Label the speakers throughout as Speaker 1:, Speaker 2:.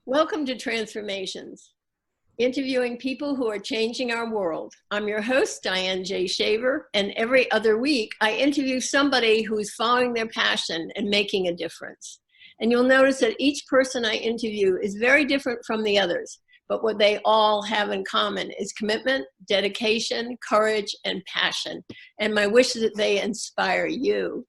Speaker 1: Welcome to Transformations, interviewing people who are changing our world. I'm your host, Diane J. Shaver, and every other week I interview somebody who's following their passion and making a difference. And you'll notice that each person I interview is very different from the others, but what they all have in common is commitment, dedication, courage, and passion. And my wish is that they inspire you.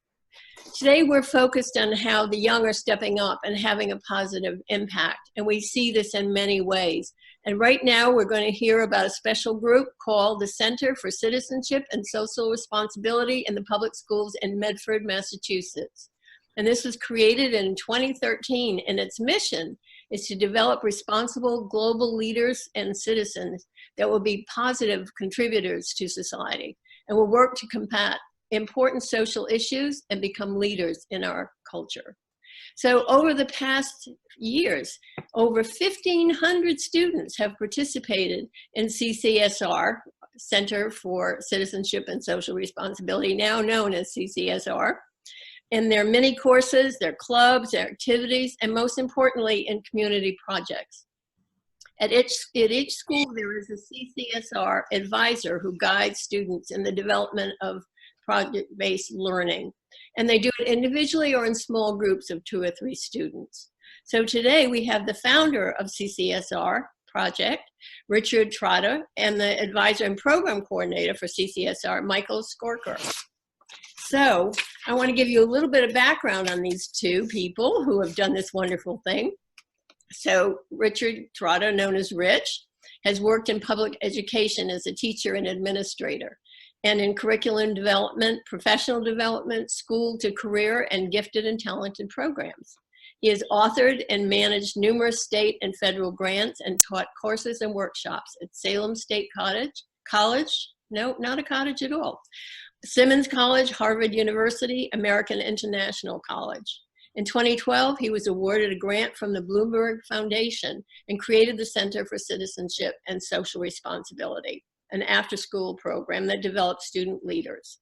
Speaker 1: Today, we're focused on how the young are stepping up and having a positive impact, and we see this in many ways. And right now, we're going to hear about a special group called the Center for Citizenship and Social Responsibility in the Public Schools in Medford, Massachusetts. And this was created in 2013, and its mission is to develop responsible global leaders and citizens that will be positive contributors to society and will work to combat important social issues and become leaders in our culture. So over the past years, over 1,500 students have participated in CCSR, Center for Citizenship and Social Responsibility, now known as CCSR, in their mini courses, their clubs, their activities, and most importantly, in community projects. At each school, there is a CCSR advisor who guides students in the development of project-based learning. And they do it individually or in small groups of 2 or 3 students. So today we have the founder of CCSR project, Richard Trotta, and the advisor and program coordinator for CCSR, Skarker. So I want to give you a little bit of background on these 2 people who have done this wonderful thing. So Richard Trotta, known as Rich, has worked in public education as a teacher and administrator, and in curriculum development, professional development, school to career, and gifted and talented programs. He has authored and managed numerous state and federal grants and taught courses and workshops at Salem State College, no, not a college at all, Simmons College, Harvard University, American International College. In 2012, he was awarded a grant from the Bloomberg Foundation and created the Center for Citizenship and Social Responsibility, an after-school program that develops student leaders.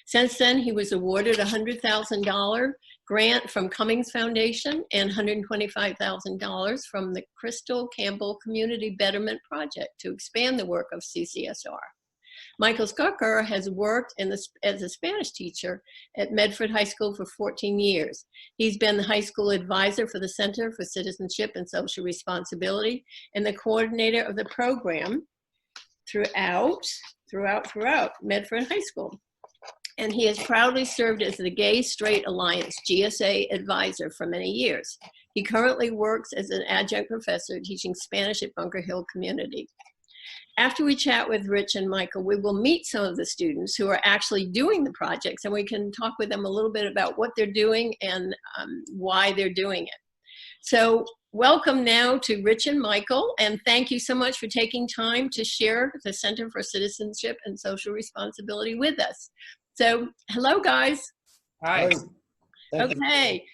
Speaker 1: Since then, he was awarded a $100,000 grant from Cummings Foundation and $125,000 from the Crystal Campbell Community Betterment Project to expand the work of CCSR. Skarker has worked as a Spanish teacher at Medford High School for 14 years. He's been the high school advisor for the Center for Citizenship and Social Responsibility and the coordinator of the program throughout Medford High School. And he has proudly served as the Gay Straight Alliance GSA advisor for many years. He currently works as an adjunct professor teaching Spanish at Bunker Hill Community. After we chat with Rich and Michael, we will meet some of the students who are actually doing the projects, and we can talk with them a little bit about what they're doing and why they're doing it. So welcome now to Rich and Michael, and thank you so much for taking time to share the Center for Citizenship and Social Responsibility with us. So hello, guys.
Speaker 2: Hi.
Speaker 1: Okay.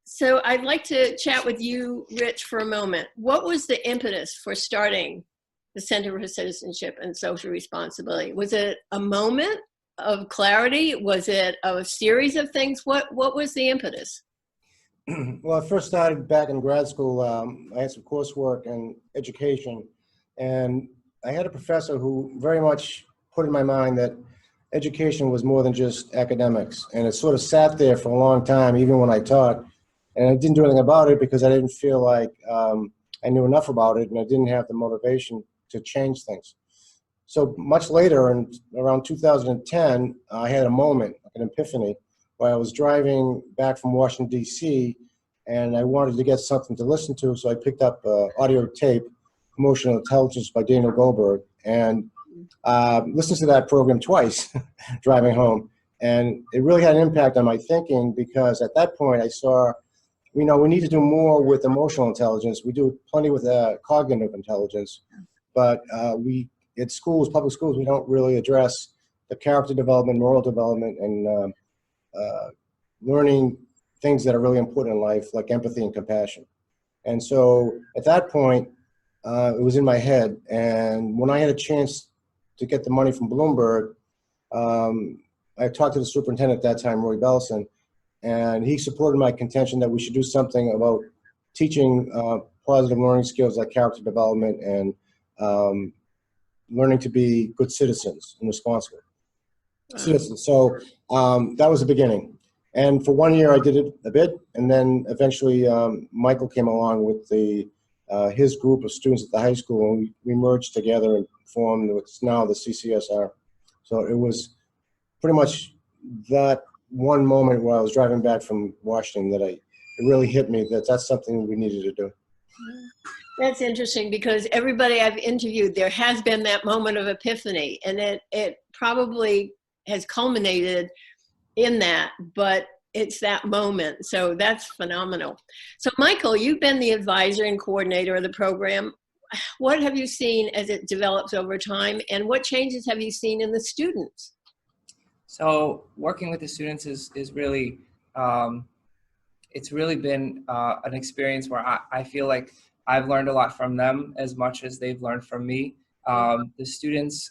Speaker 1: So I'd like to chat with you, Rich, for a moment. What was the impetus for starting the Center for Citizenship and Social Responsibility? Was it a moment of clarity? Was it a series of things? What was the impetus?
Speaker 2: Well, I first started back in grad school. I had some coursework in education, and I had a professor who very much put in my mind that education was more than just academics, and it sort of sat there for a long time, even when I taught, and I didn't do anything about it because I didn't feel like I knew enough about it, and I didn't have the motivation to change things. So much later, in around 2010, I had a moment, like an epiphany, where I was driving back from Washington, D.C., and I wanted to get something to listen to, so I picked up audio tape, Emotional Intelligence by Daniel Goldberg, and listened to that program twice driving home. And it really had an impact on my thinking because at that point I saw, we need to do more with emotional intelligence. We do plenty with cognitive intelligence, but at schools, public schools, we don't really address the character development, moral development, and learning things that are really important in life, like empathy and compassion. And so at that point, it was in my head. And when I had a chance to get the money from Bloomberg, I talked to the superintendent at that time, Roy Bellison, and he supported my contention that we should do something about teaching positive learning skills like character development and learning to be good citizens and responsible citizens. So that was the beginning. And for 1 year, I did it a bit, and then eventually Michael came along with his group of students at the high school, and we merged together and formed what's now the CCSR. So it was pretty much that one moment where I was driving back from Washington that it really hit me that that's something we needed to do.
Speaker 1: That's interesting, because everybody I've interviewed, there has been that moment of epiphany, and it probably has culminated in that, but it's that moment. So that's phenomenal. So Michael, you've been the advisor and coordinator of the program. What have you seen as it develops over time, and what changes have you seen in the students?
Speaker 3: So working with the students is really, it's really been an experience where I feel like I've learned a lot from them as much as they've learned from me. The students,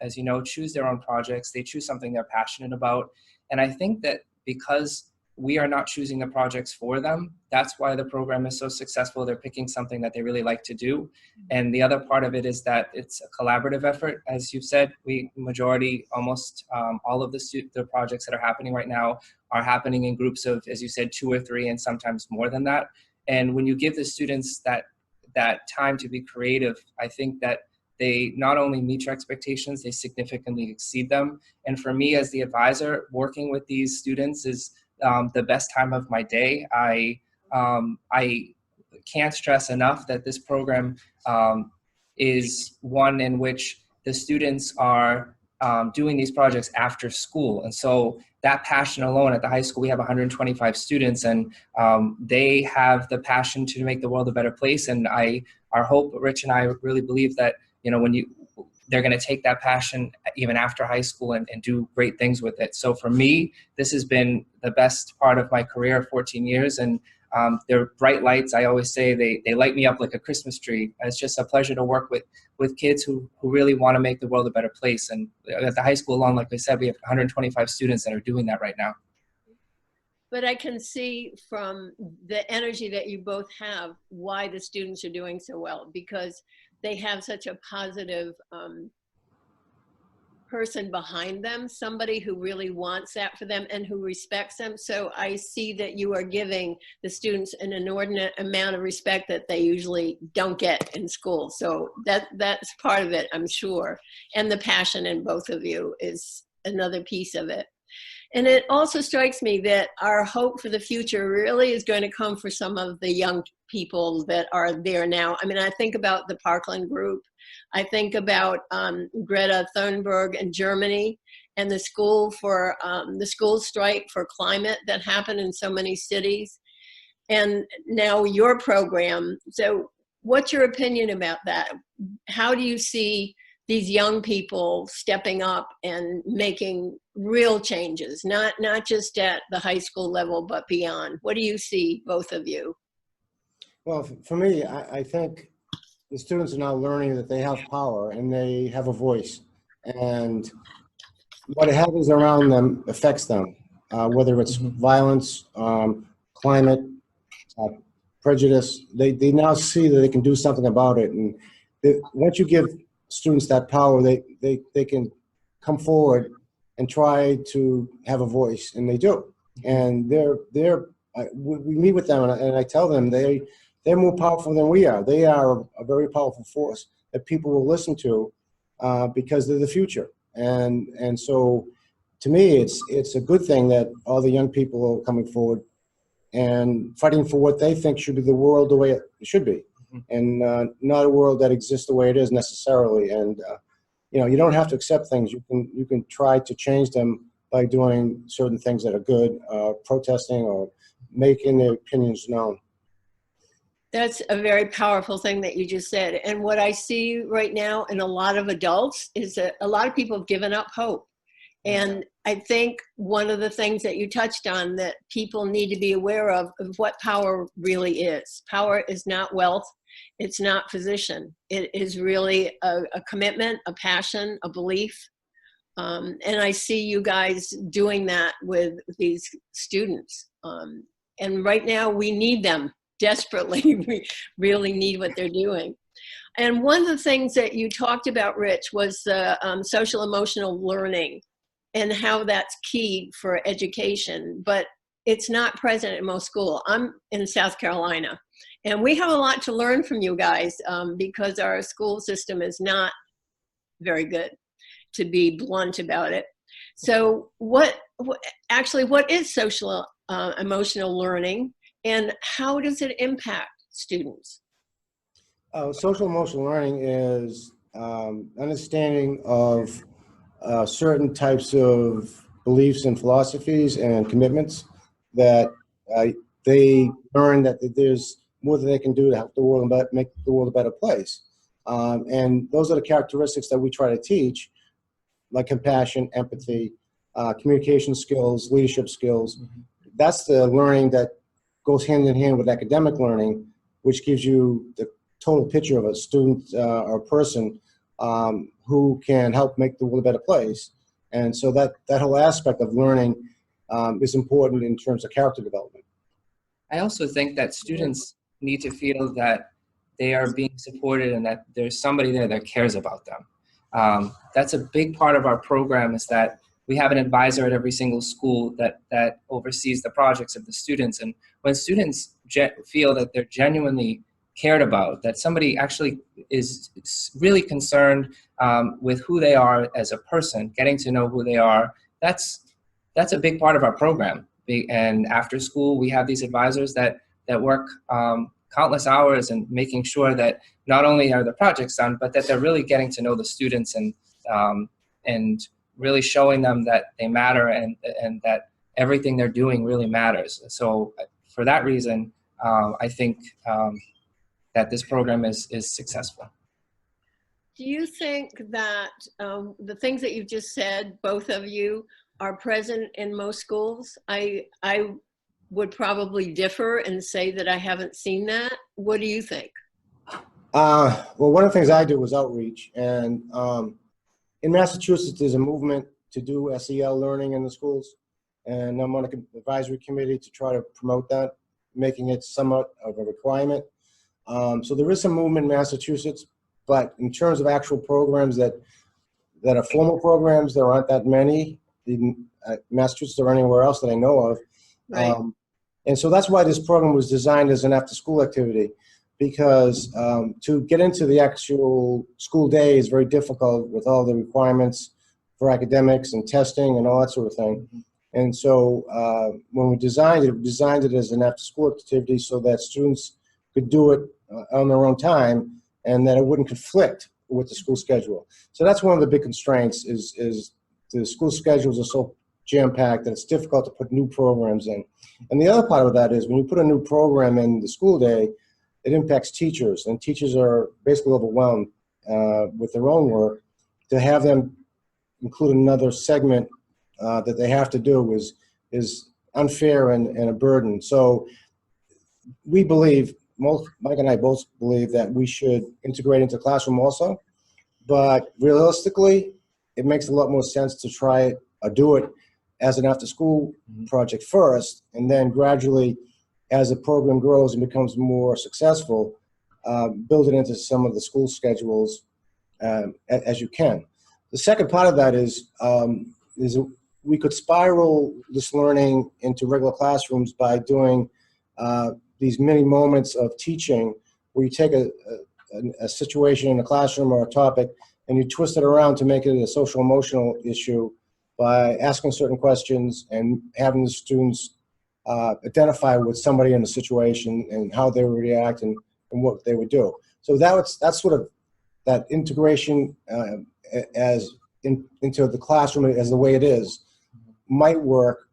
Speaker 3: as you know, choose their own projects. They choose something they're passionate about. And I think that because we are not choosing the projects for them, that's why the program is so successful. They're picking something that they really like to do. And the other part of it is that it's a collaborative effort. As you've said, almost all of the projects that are happening right now are happening in groups of, as you said, 2 or 3, and sometimes more than that. And when you give the students that time to be creative, I think that they not only meet your expectations, they significantly exceed them. And for me as the advisor, working with these students is the best time of my day. I can't stress enough that this program is one in which the students are doing these projects after school. And so that passion alone, at the high school, we have 125 students, and they have the passion to make the world a better place. And our hope, Rich and I really believe that, they're going to take that passion even after high school and do great things with it. So for me, this has been the best part of my career, 14 years. And they're bright lights. I always say they light me up like a Christmas tree. It's just a pleasure to work with kids who really want to make the world a better place. And at the high school alone, like I said, we have 125 students that are doing that right now.
Speaker 1: But I can see from the energy that you both have why the students are doing so well, because they have such a positive person behind them, somebody who really wants that for them and who respects them. So I see that you are giving the students an inordinate amount of respect that they usually don't get in school. So that's part of it, I'm sure. And the passion in both of you is another piece of it. And it also strikes me that our hope for the future really is going to come for some of the young people that are there now. I mean, I think about the Parkland group. I think about Greta Thunberg in Germany, and the school strike for climate that happened in so many cities. And now your program. So what's your opinion about that? How do you see these young people stepping up and making real changes, not just at the high school level, but beyond? What do you see, both of you?
Speaker 2: Well, for me, I think the students are now learning that they have power and they have a voice. And what happens around them affects them, whether it's violence, climate, prejudice. They now see that they can do something about it. And once you give students that power, they can come forward and try to have a voice, and they do. And we meet with them, and I tell them they're more powerful than we are. They are a very powerful force that people will listen to because they're the future. And so, to me, it's a good thing that all the young people are coming forward and fighting for what they think should be the world the way it should be, and not a world that exists the way it is necessarily. And you don't have to accept things. You can try to change them by doing certain things that are good, protesting or making their opinions known.
Speaker 1: That's a very powerful thing that you just said. And what I see right now in a lot of adults is that a lot of people have given up hope. And I think one of the things that you touched on that people need to be aware of what power really is. Power is not wealth. It's not position. It is really a commitment, a passion, a belief. And I see you guys doing that with these students. And right now we need them. desperately really need what they're doing. And one of the things that you talked about, Rich, was the social emotional learning and how that's key for education, but it's not present in most schools. I'm in South Carolina, and we have a lot to learn from you guys because our school system is not very good, to be blunt about it. So what is social emotional learning, and how does it impact students?
Speaker 2: Social emotional learning is understanding of certain types of beliefs and philosophies and commitments that they learn that there's more that they can do to help the world and make the world a better place. And those are the characteristics that we try to teach, like compassion, empathy, communication skills, leadership skills. That's the learning that goes hand in hand with academic learning, which gives you the total picture of a student or a person who can help make the world a better place. And so that whole aspect of learning is important in terms of character development.
Speaker 3: I also think that students need to feel that they are being supported and that there's somebody there that cares about them. That's a big part of our program, is that we have an advisor at every single school that oversees the projects of the students. And when students feel that they're genuinely cared about, that somebody actually is really concerned with who they are as a person, getting to know who they are, that's a big part of our program. And after school, we have these advisors that work countless hours and making sure that not only are the projects done, but that they're really getting to know the students and really showing them that they matter and that everything they're doing really matters. So for that reason, I think that this program is successful.
Speaker 1: Do you think that the things that you've just said, both of you, are present in most schools? I would probably differ and say that I haven't seen that. What do you think?
Speaker 2: Well, one of the things I do was outreach, and in Massachusetts, there's a movement to do SEL learning in the schools, and I'm on an advisory committee to try to promote that, making it somewhat of a requirement. So there is some movement in Massachusetts, but in terms of actual programs that are formal programs, there aren't that many in Massachusetts or anywhere else that I know of.
Speaker 1: Right.
Speaker 2: And so that's why this program was designed as an after-school activity, because to get into the actual school day is very difficult with all the requirements for academics and testing and all that sort of thing. And so when we designed it as an after-school activity so that students could do it on their own time and that it wouldn't conflict with the school schedule. So that's one of the big constraints is the school schedules are so jam-packed that it's difficult to put new programs in. And the other part of that is when you put a new program in the school day, it impacts teachers, and teachers are basically overwhelmed with their own work. To have them include another segment that they have to do is unfair and a burden. So we believe, Mike and I both believe, that we should integrate into the classroom also, but realistically, it makes a lot more sense to try or do it as an after-school project first, and then gradually, as the program grows and becomes more successful, build it into some of the school schedules as you can. The second part of that is we could spiral this learning into regular classrooms by doing these mini moments of teaching where you take a situation in a classroom or a topic and you twist it around to make it a social emotional issue by asking certain questions and having the students identify with somebody in the situation and how they would react and what they would do. So that's sort of that integration into the classroom as the way it is might work,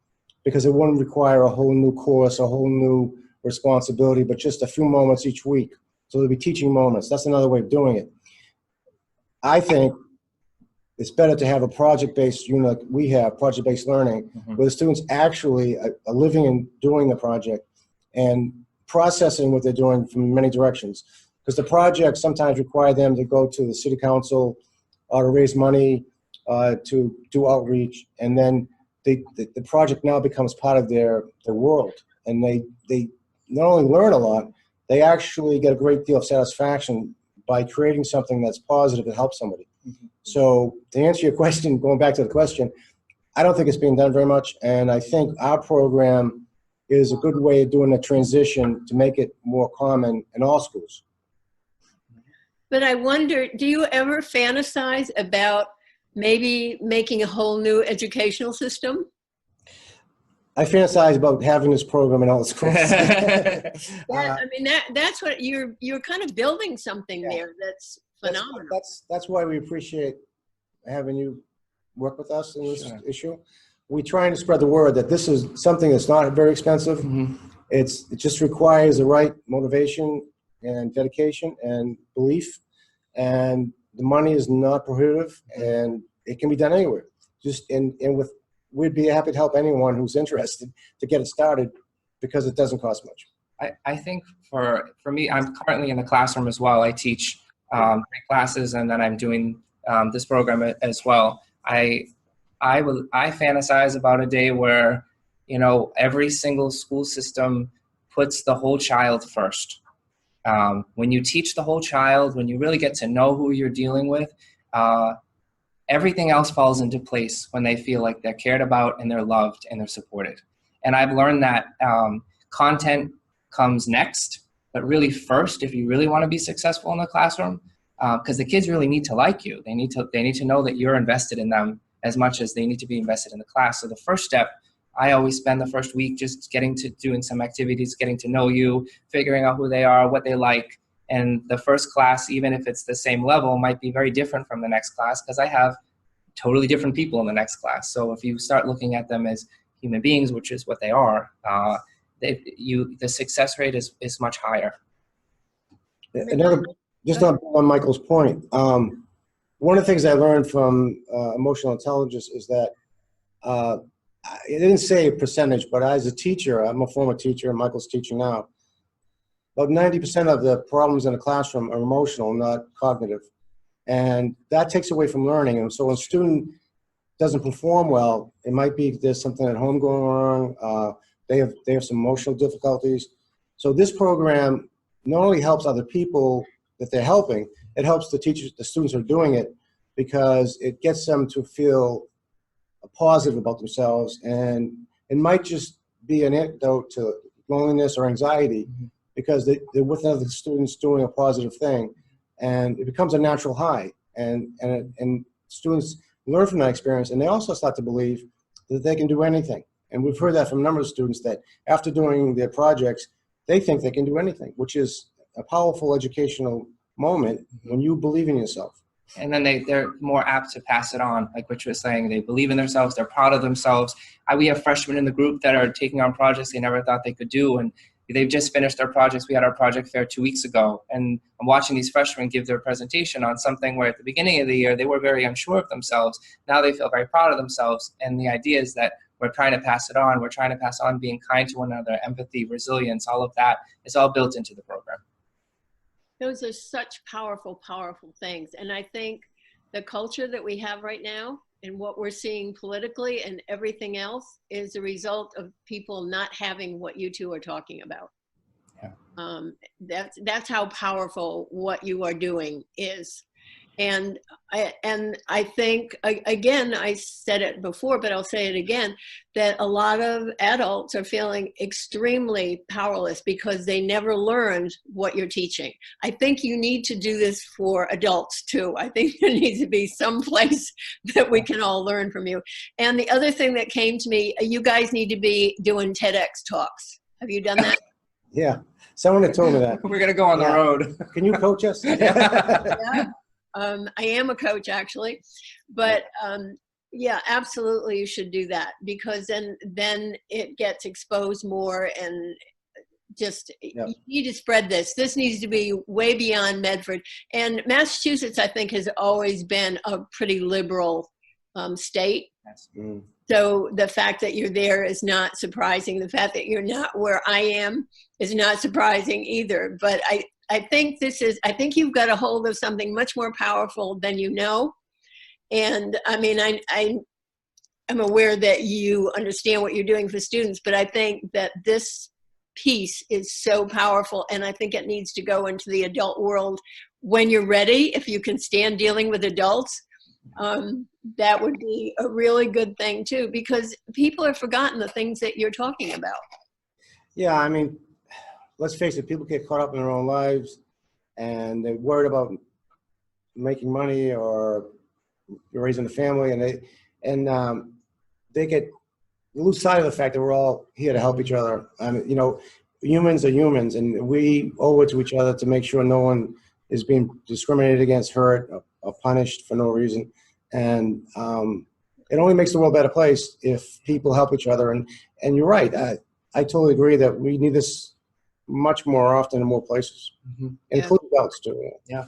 Speaker 2: because it wouldn't require a whole new course, a whole new responsibility, but just a few moments each week. So there'll be teaching moments. That's another way of doing it. I think it's better to have a project-based unit like we have, project-based learning, where the students actually are living and doing the project and processing what they're doing from many directions. Because the projects sometimes require them to go to the city council or to raise money, to do outreach, and then the project now becomes part of their world. And they not only learn a lot, they actually get a great deal of satisfaction by creating something that's positive that helps somebody.
Speaker 3: Mhm.
Speaker 2: So to answer your question, going back to the question, I don't think it's being done very much, and I think our program is a good way of doing a transition to make it more common in all schools.
Speaker 1: But I wonder, do you ever fantasize about maybe making a whole new educational system?
Speaker 2: I fantasize about having this program in all the schools.
Speaker 1: I mean, that's what you're kind of building something there that's phenomenal.
Speaker 2: That's why we appreciate having you work with us in this
Speaker 3: Sure.
Speaker 2: issue. We're trying to spread the word that this is something that's not very expensive.
Speaker 3: Mhm.
Speaker 2: It just requires the right motivation and dedication and belief, and the money is not prohibitive, and it can be done anywhere. We'd be happy to help anyone who's interested to get it started, because it doesn't cost much.
Speaker 3: I think for me, I'm currently in the classroom as well. I teach 3 classes, and then I'm doing this program as well. I fantasize about a day where, every single school system puts the whole child first. When you teach the whole child, when you really get to know who you're dealing with, everything else falls into place when they feel like they're cared about and they're loved and they're supported. And I've learned that content comes next, but really first, if you really want to be successful in the classroom, because the kids really need to like you. They need to know that you're invested in them as much as they need to be invested in the class. So the first step, I always spend the first week just doing some activities, getting to know you, figuring out who they are, what they like. And the first class, even if it's the same level, might be very different from the next class, because I have totally different people in the next class. So if you start looking at them as human beings, which is what they are, the success rate is much higher.
Speaker 2: Just on Michael's point, one of the things I learned from emotional intelligence is that it didn't say a percentage, but as a teacher, I'm a former teacher, and Michael's teaching now, about 90% of the problems in the classroom are emotional, not cognitive. And that takes away from learning. And so when a student doesn't perform well, it might be there's something at home going wrong. They have some emotional difficulties. So this program not only helps other people that they're helping, it helps the teachers, the students who are doing it, because it gets them to feel positive about themselves. And it might just be an antidote to loneliness or anxiety, because they're with other students doing a positive thing, and it becomes a natural high. And students learn from that experience, and they also start to believe that they can do anything. And we've heard that from a number of students, that after doing their projects, they think they can do anything, which is a powerful educational moment when you believe in yourself.
Speaker 3: And then they're more apt to pass it on. Like Rich was saying, they believe in themselves, they're proud of themselves. We have freshmen in the group that are taking on projects they never thought they could do, and they've just finished their projects. We had our project fair 2 weeks ago, and I'm watching these freshmen give their presentation on something where at the beginning of the year they were very unsure of themselves. Now they feel very proud of themselves, and the idea is that we're trying to pass it on. We're trying to pass on being kind to one another, empathy, resilience, all of that is all built into the program.
Speaker 1: Those are such powerful, powerful things. And I think the culture that we have right now and what we're seeing politically and everything else is a result of people not having what you two are talking about. Yeah. That's how powerful what you are doing is. And I think, again, I said it before, but I'll say it again, that a lot of adults are feeling extremely powerless because they never learned what you're teaching. I think you need to do this for adults too. I think there needs to be some place that we can all learn from you. And the other thing that came to me, you guys need to be doing TEDx talks. Have you done that?
Speaker 2: Yeah, someone had told me that.
Speaker 3: We're going to go on the road.
Speaker 2: Can you coach us?
Speaker 1: Yeah. I am a coach, actually, but yeah, absolutely, you should do that, because then it gets exposed more, and just you need to spread this. This needs to be way beyond Medford. And Massachusetts, I think, has always been a pretty liberal state.
Speaker 3: Yes.
Speaker 1: So the fact that you're there is not surprising. The fact that you're not where I am is not surprising either. But I think I think you've got a hold of something much more powerful than you know. And I mean, I'm aware that you understand what you're doing for students, but I think that this piece is so powerful, and I think it needs to go into the adult world when you're ready. If you can stand dealing with adults, that would be a really good thing too, because people have forgotten the things that you're talking about.
Speaker 2: Yeah, I mean, let's face it, people get caught up in their own lives and they're worried about making money or raising a family, and they lose sight of the fact that we're all here to help each other. You know, humans are humans, and we owe it to each other to make sure no one is being discriminated against, hurt, or punished for no reason. And it only makes the world a better place if people help each other. And you're right. I totally agree that we need this much more often in more places, including adults too.
Speaker 3: Yeah.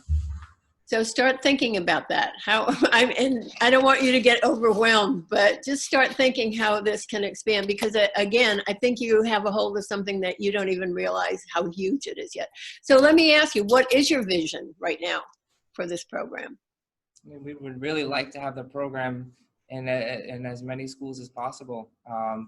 Speaker 1: So start thinking about that. And I don't want you to get overwhelmed, but just start thinking how this can expand, because again, I think you have a hold of something that you don't even realize how huge it is yet. So let me ask you, what is your vision right now for this program?
Speaker 3: I mean, we would really like to have the program in as many schools as possible.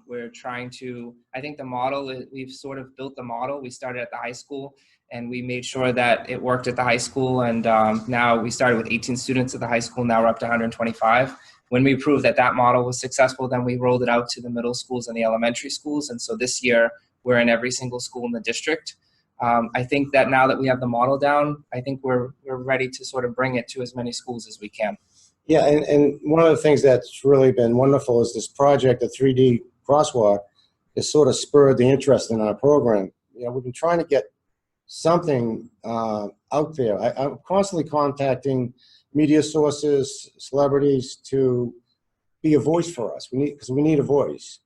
Speaker 3: We're trying to, I think the model, we've sort of built the model. We started at the high school and we made sure that it worked at the high school. And now we started with 18 students at the high school. Now we're up to 125. When we proved that that model was successful, then we rolled it out to the middle schools and the elementary schools. And so this year we're in every single school in the district. I think that now that we have the model down, I think we're ready to sort of bring it to as many schools as we can.
Speaker 2: Yeah, and one of the things that's really been wonderful is this project, the 3D crosswalk, has sort of spurred the interest in our program. You know, we've been trying to get something out there. I'm constantly contacting media sources, celebrities to be a voice for us. Because we need a voice,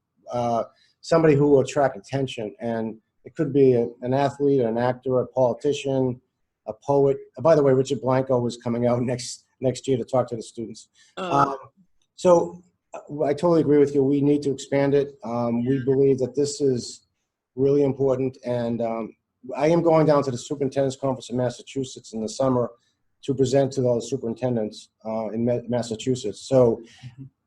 Speaker 2: somebody who will attract attention, and it could be an athlete, an actor, a politician, a poet. By the way, Richard Blanco is coming out next year to talk to the students. So I totally agree with you. We need to expand it. We believe that this is really important. And I am going down to the Superintendent's Conference in Massachusetts in the summer to present to those superintendents in Massachusetts. So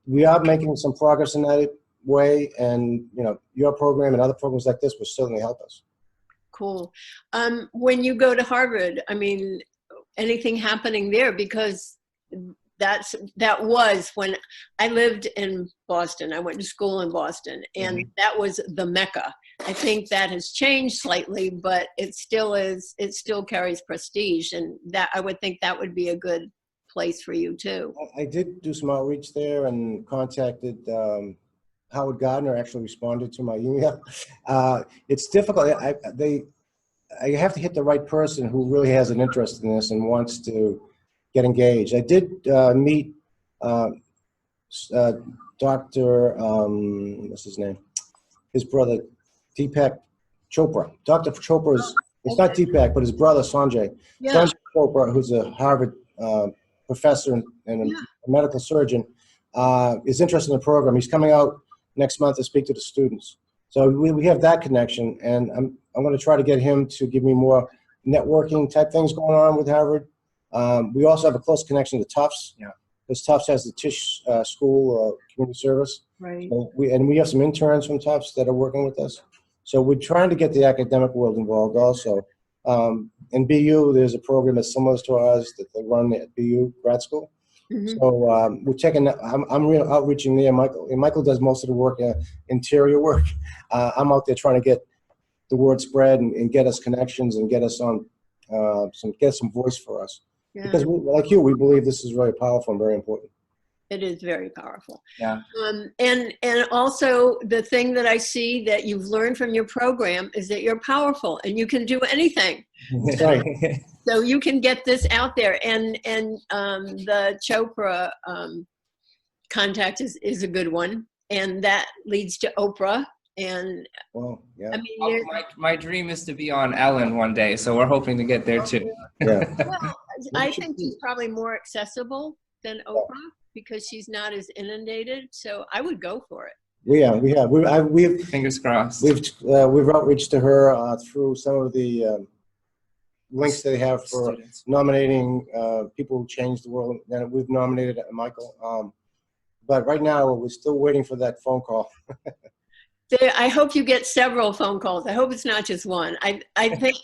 Speaker 2: we are making some progress in that way. And, you know, your program and other programs like this will certainly help us.
Speaker 1: Cool. When you go to Harvard, I mean, anything happening there? Because that was when I lived in Boston. I went to school in Boston, and that was the Mecca. I think that has changed slightly, but it still is. It still carries prestige, and that I would think that would be a good place for you too.
Speaker 2: I did do some outreach there and contacted Howard Gardner. Actually responded to my email. It's difficult. I have to hit the right person who really has an interest in this and wants to get engaged. I did meet Dr. What's his name? His brother, Deepak Chopra. Dr. Chopra's, it's not Deepak, but his brother, Sanjay.
Speaker 1: Yeah.
Speaker 2: Sanjay Chopra, who's a Harvard professor and a medical surgeon, is interested in the program. He's coming out next month to speak to the students. So we have that connection, and I'm going to try to get him to give me more networking type things going on with Harvard. We also have a close connection to Tufts. Yeah. Because Tufts has the Tisch School Community Service.
Speaker 1: Right.
Speaker 2: So we have some interns from Tufts that are working with us. So we're trying to get the academic world involved also. In BU, there's a program that's similar to ours that they run at BU grad school. So we're checking. I'm real outreaching there. Michael does most of the work, interior work. I'm out there trying to get the word spread and get us connections and get us on some voice for us. Yeah. Because like you, we believe this is really powerful and very important.
Speaker 1: It is very powerful.
Speaker 3: Yeah.
Speaker 1: And also the thing that I see that you've learned from your program is that you're powerful and you can do anything.
Speaker 2: That's right.
Speaker 1: So you can get this out there, and the Chopra contact is a good one, and that leads to Oprah. And
Speaker 2: well, yeah.
Speaker 1: I mean,
Speaker 3: my dream is to be on Ellen one day, so we're hoping to get there too.
Speaker 2: Yeah.
Speaker 1: Well, I think she's probably more accessible than Oprah because she's not as inundated. So I would go for it.
Speaker 2: We have. We've
Speaker 3: Fingers crossed.
Speaker 2: We've outreached to her through some of the links they have for students nominating people who change the world. And we've nominated Michael. But right now we're still waiting for that phone call.
Speaker 1: I hope you get several phone calls. I hope it's not just one. I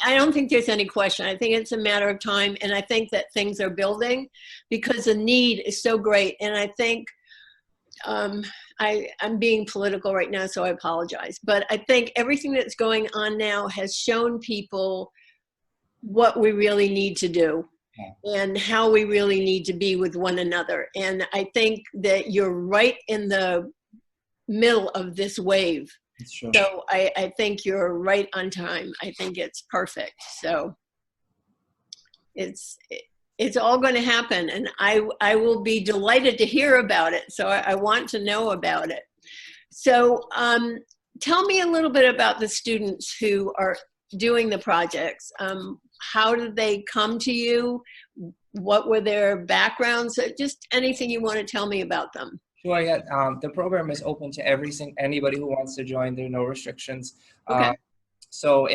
Speaker 1: don't think there's any question. I think it's a matter of time, and I think that things are building because the need is so great. And I think I'm being political right now, so I apologize. But I think everything that's going on now has shown people what we really need to do and how we really need to be with one another. And I think that you're right in the middle of this wave.
Speaker 3: Sure.
Speaker 1: So I think you're right on time. I think it's perfect. So it's all going to happen, and I will be delighted to hear about it. So I want to know about it. So tell me a little bit about the students who are doing the projects. How did they come to you? What were their backgrounds? Just anything you want to tell me about them.
Speaker 3: Sure, yeah. The program is open to anybody who wants to join. There are no restrictions.
Speaker 1: Okay.
Speaker 3: So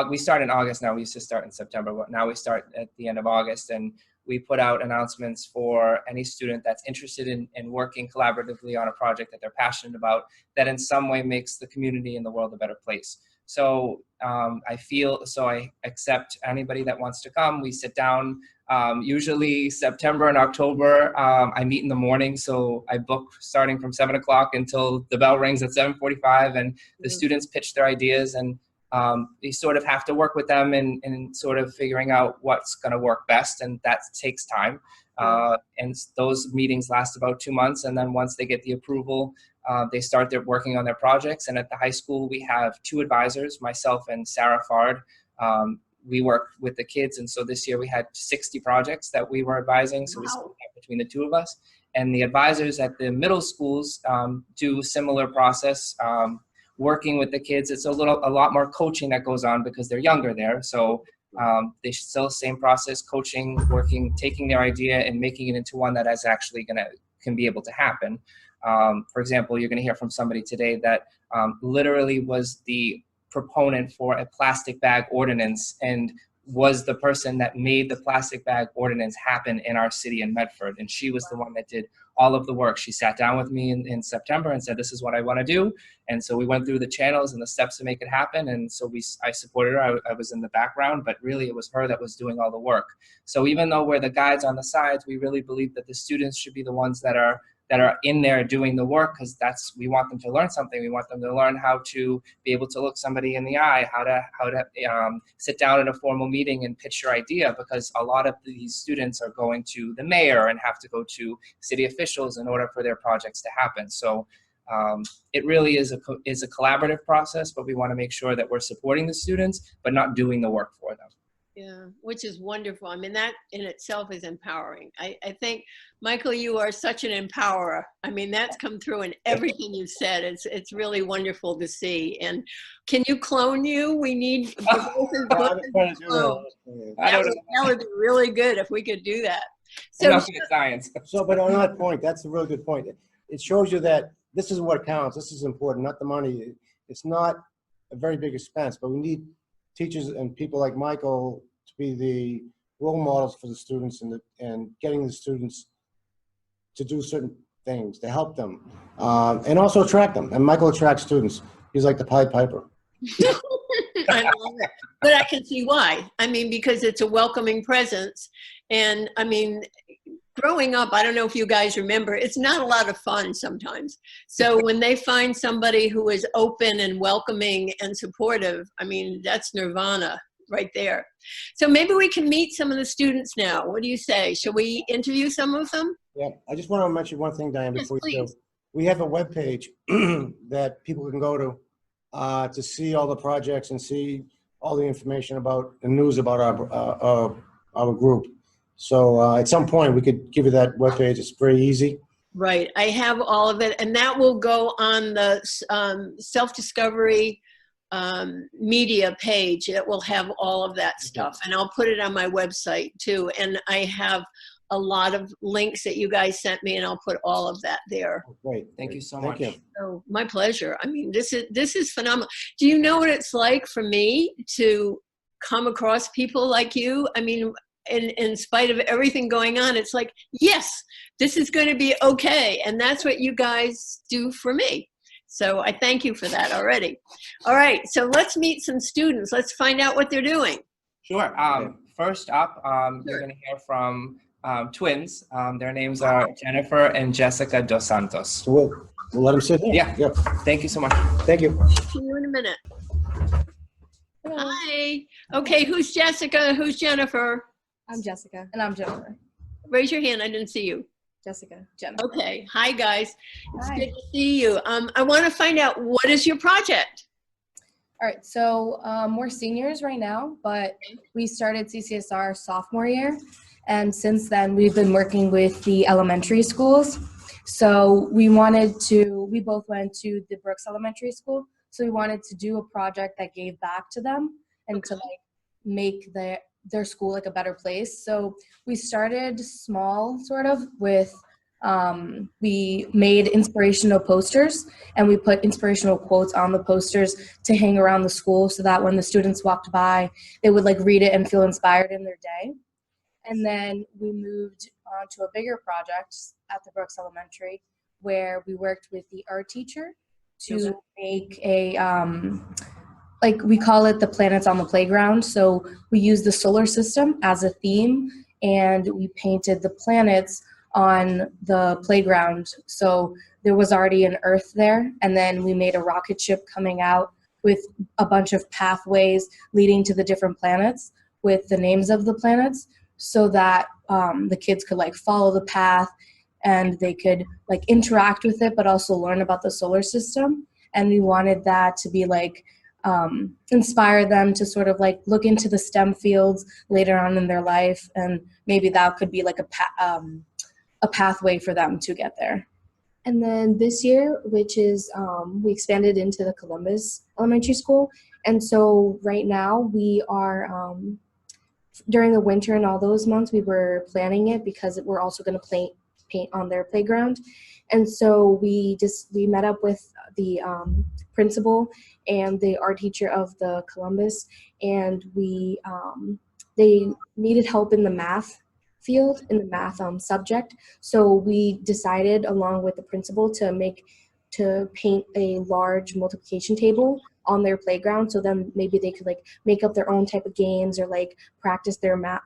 Speaker 3: we start in August now. We used to start in September, but now we start at the end of August, and we put out announcements for any student that's interested in working collaboratively on a project that they're passionate about, that in some way makes the community and the world a better place. So I accept anybody that wants to come. We sit down, usually September and October. I meet in the morning, so I book starting from 7 o'clock until the bell rings at 7:45, and the students pitch their ideas, and you sort of have to work with them in sort of figuring out what's going to work best, and that takes time. And those meetings last about 2 months, and then once they get the approval, they start working on their projects. And at the high school, we have 2 advisors, myself and Sarah Fard. We work with the kids, and so this year we had 60 projects that we were advising, so we split that between the 2 of us. And the advisors at the middle schools do similar process, working with the kids. It's a lot more coaching that goes on because they're younger there. So they still same process, coaching, working, taking their idea and making it into one that is actually can be able to happen. For example, you're going to hear from somebody today that literally was the proponent for a plastic bag ordinance and was the person that made the plastic bag ordinance happen in our city in Medford. And she was the one that did all of the work. She sat down with me in September and said, this is what I want to do. And so we went through the channels and the steps to make it happen. And so I supported her. I was in the background, but really it was her that was doing all the work. So even though we're the guides on the sides, we really believe that the students should be the ones that are in there doing the work, because we want them to learn something. We want them to learn how to be able to look somebody in the eye, how to sit down in a formal meeting and pitch your idea, because a lot of these students are going to the mayor and have to go to city officials in order for their projects to happen. So it really is a collaborative process, but we want to make sure that we're supporting the students, but not doing the work for them.
Speaker 1: Yeah, which is wonderful. I mean, that in itself is empowering. I think, Michael, you are such an empowerer. I mean, that's come through in everything you've said. It's really wonderful to see. And can you clone you? We need both clones. That would be really good if we could do that. So,
Speaker 3: science.
Speaker 2: So, but on that point, that's a really good point. It shows you that this is what counts. This is important, not the money. It's not a very big expense, but we need teachers and people like Michael to be the role models for the students and getting the students to do certain things to help them and also attract them. And Michael attracts students. He's like the Pied Piper.
Speaker 1: I love it. But I can see why. I mean, because it's a welcoming presence. And I mean, growing up, I don't know if you guys remember, it's not a lot of fun sometimes. So when they find somebody who is open and welcoming and supportive, I mean, that's nirvana right there. So maybe we can meet some of the students now. What do you say? Shall we interview some of them?
Speaker 2: Yeah, I just want to mention one thing, Diane, before you go. We have a webpage that people can go to see all the projects and see all the information about the news about our group. So at some point we could give you that webpage. It's very easy.
Speaker 1: Right. I have all of it, and that will go on the self-discovery media page. It will have all of that stuff, and I'll put it on my website too. And I have a lot of links that you guys sent me, and I'll put all of that there.
Speaker 2: Oh, great.
Speaker 3: Thank you so much.
Speaker 2: Thank you.
Speaker 1: Oh, my pleasure. I mean, this is phenomenal. Do you know what it's like for me to come across people like you? I mean, in spite of everything going on, it's like, yes, this is going to be okay. And that's what you guys do for me. So I thank you for that already. All right, so let's meet some students. Let's find out what they're doing.
Speaker 3: Sure. First up, you're going to hear from twins. Their names are Jennifer and Jessica Dos Santos.
Speaker 2: So we'll let them sit here.
Speaker 3: Yeah.
Speaker 2: Yeah.
Speaker 3: Thank you so much.
Speaker 2: Thank you.
Speaker 1: See you in a minute. Hi. Okay, who's Jessica? Who's Jennifer?
Speaker 4: I'm Jessica. And I'm Jennifer.
Speaker 1: Raise your hand. I didn't see you.
Speaker 4: Jessica. Jennifer.
Speaker 1: Okay. Hi, guys. It's
Speaker 4: Hi.
Speaker 1: good to see you. I want to find out, what is your project?
Speaker 4: All right. So we're seniors right now, but we started CCSR sophomore year. And since then, we've been working with the elementary schools. So we both went to the Brooks Elementary School. So we wanted to do a project that gave back to them and to like make their school like a better place. So we started small sort of with, we made inspirational posters and we put inspirational quotes on the posters to hang around the school so that when the students walked by, they would like read it and feel inspired in their day. And then we moved on to a bigger project at the Brooks Elementary where we worked with the art teacher to make a, like we call it the planets on the playground. So we used the solar system as a theme and we painted the planets on the playground. So there was already an Earth there. And then we made a rocket ship coming out with a bunch of pathways leading to the different planets with the names of the planets so that the kids could like follow the path and they could like interact with it, but also learn about the solar system. And we wanted that to be like, inspire them to sort of like look into the STEM fields later on in their life. And maybe that could be like a pathway for them to get there.
Speaker 5: And then this year, which is, we expanded into the Columbus Elementary School. And so right now we are, during the winter and all those months, we were planning it because we're also going to paint on their playground. And so we met up with the principal and the art teacher of the Columbus, and they needed help in the math field, in the math subject. So we decided along with the principal to paint a large multiplication table on their playground, so then maybe they could like make up their own type of games or like practice their math,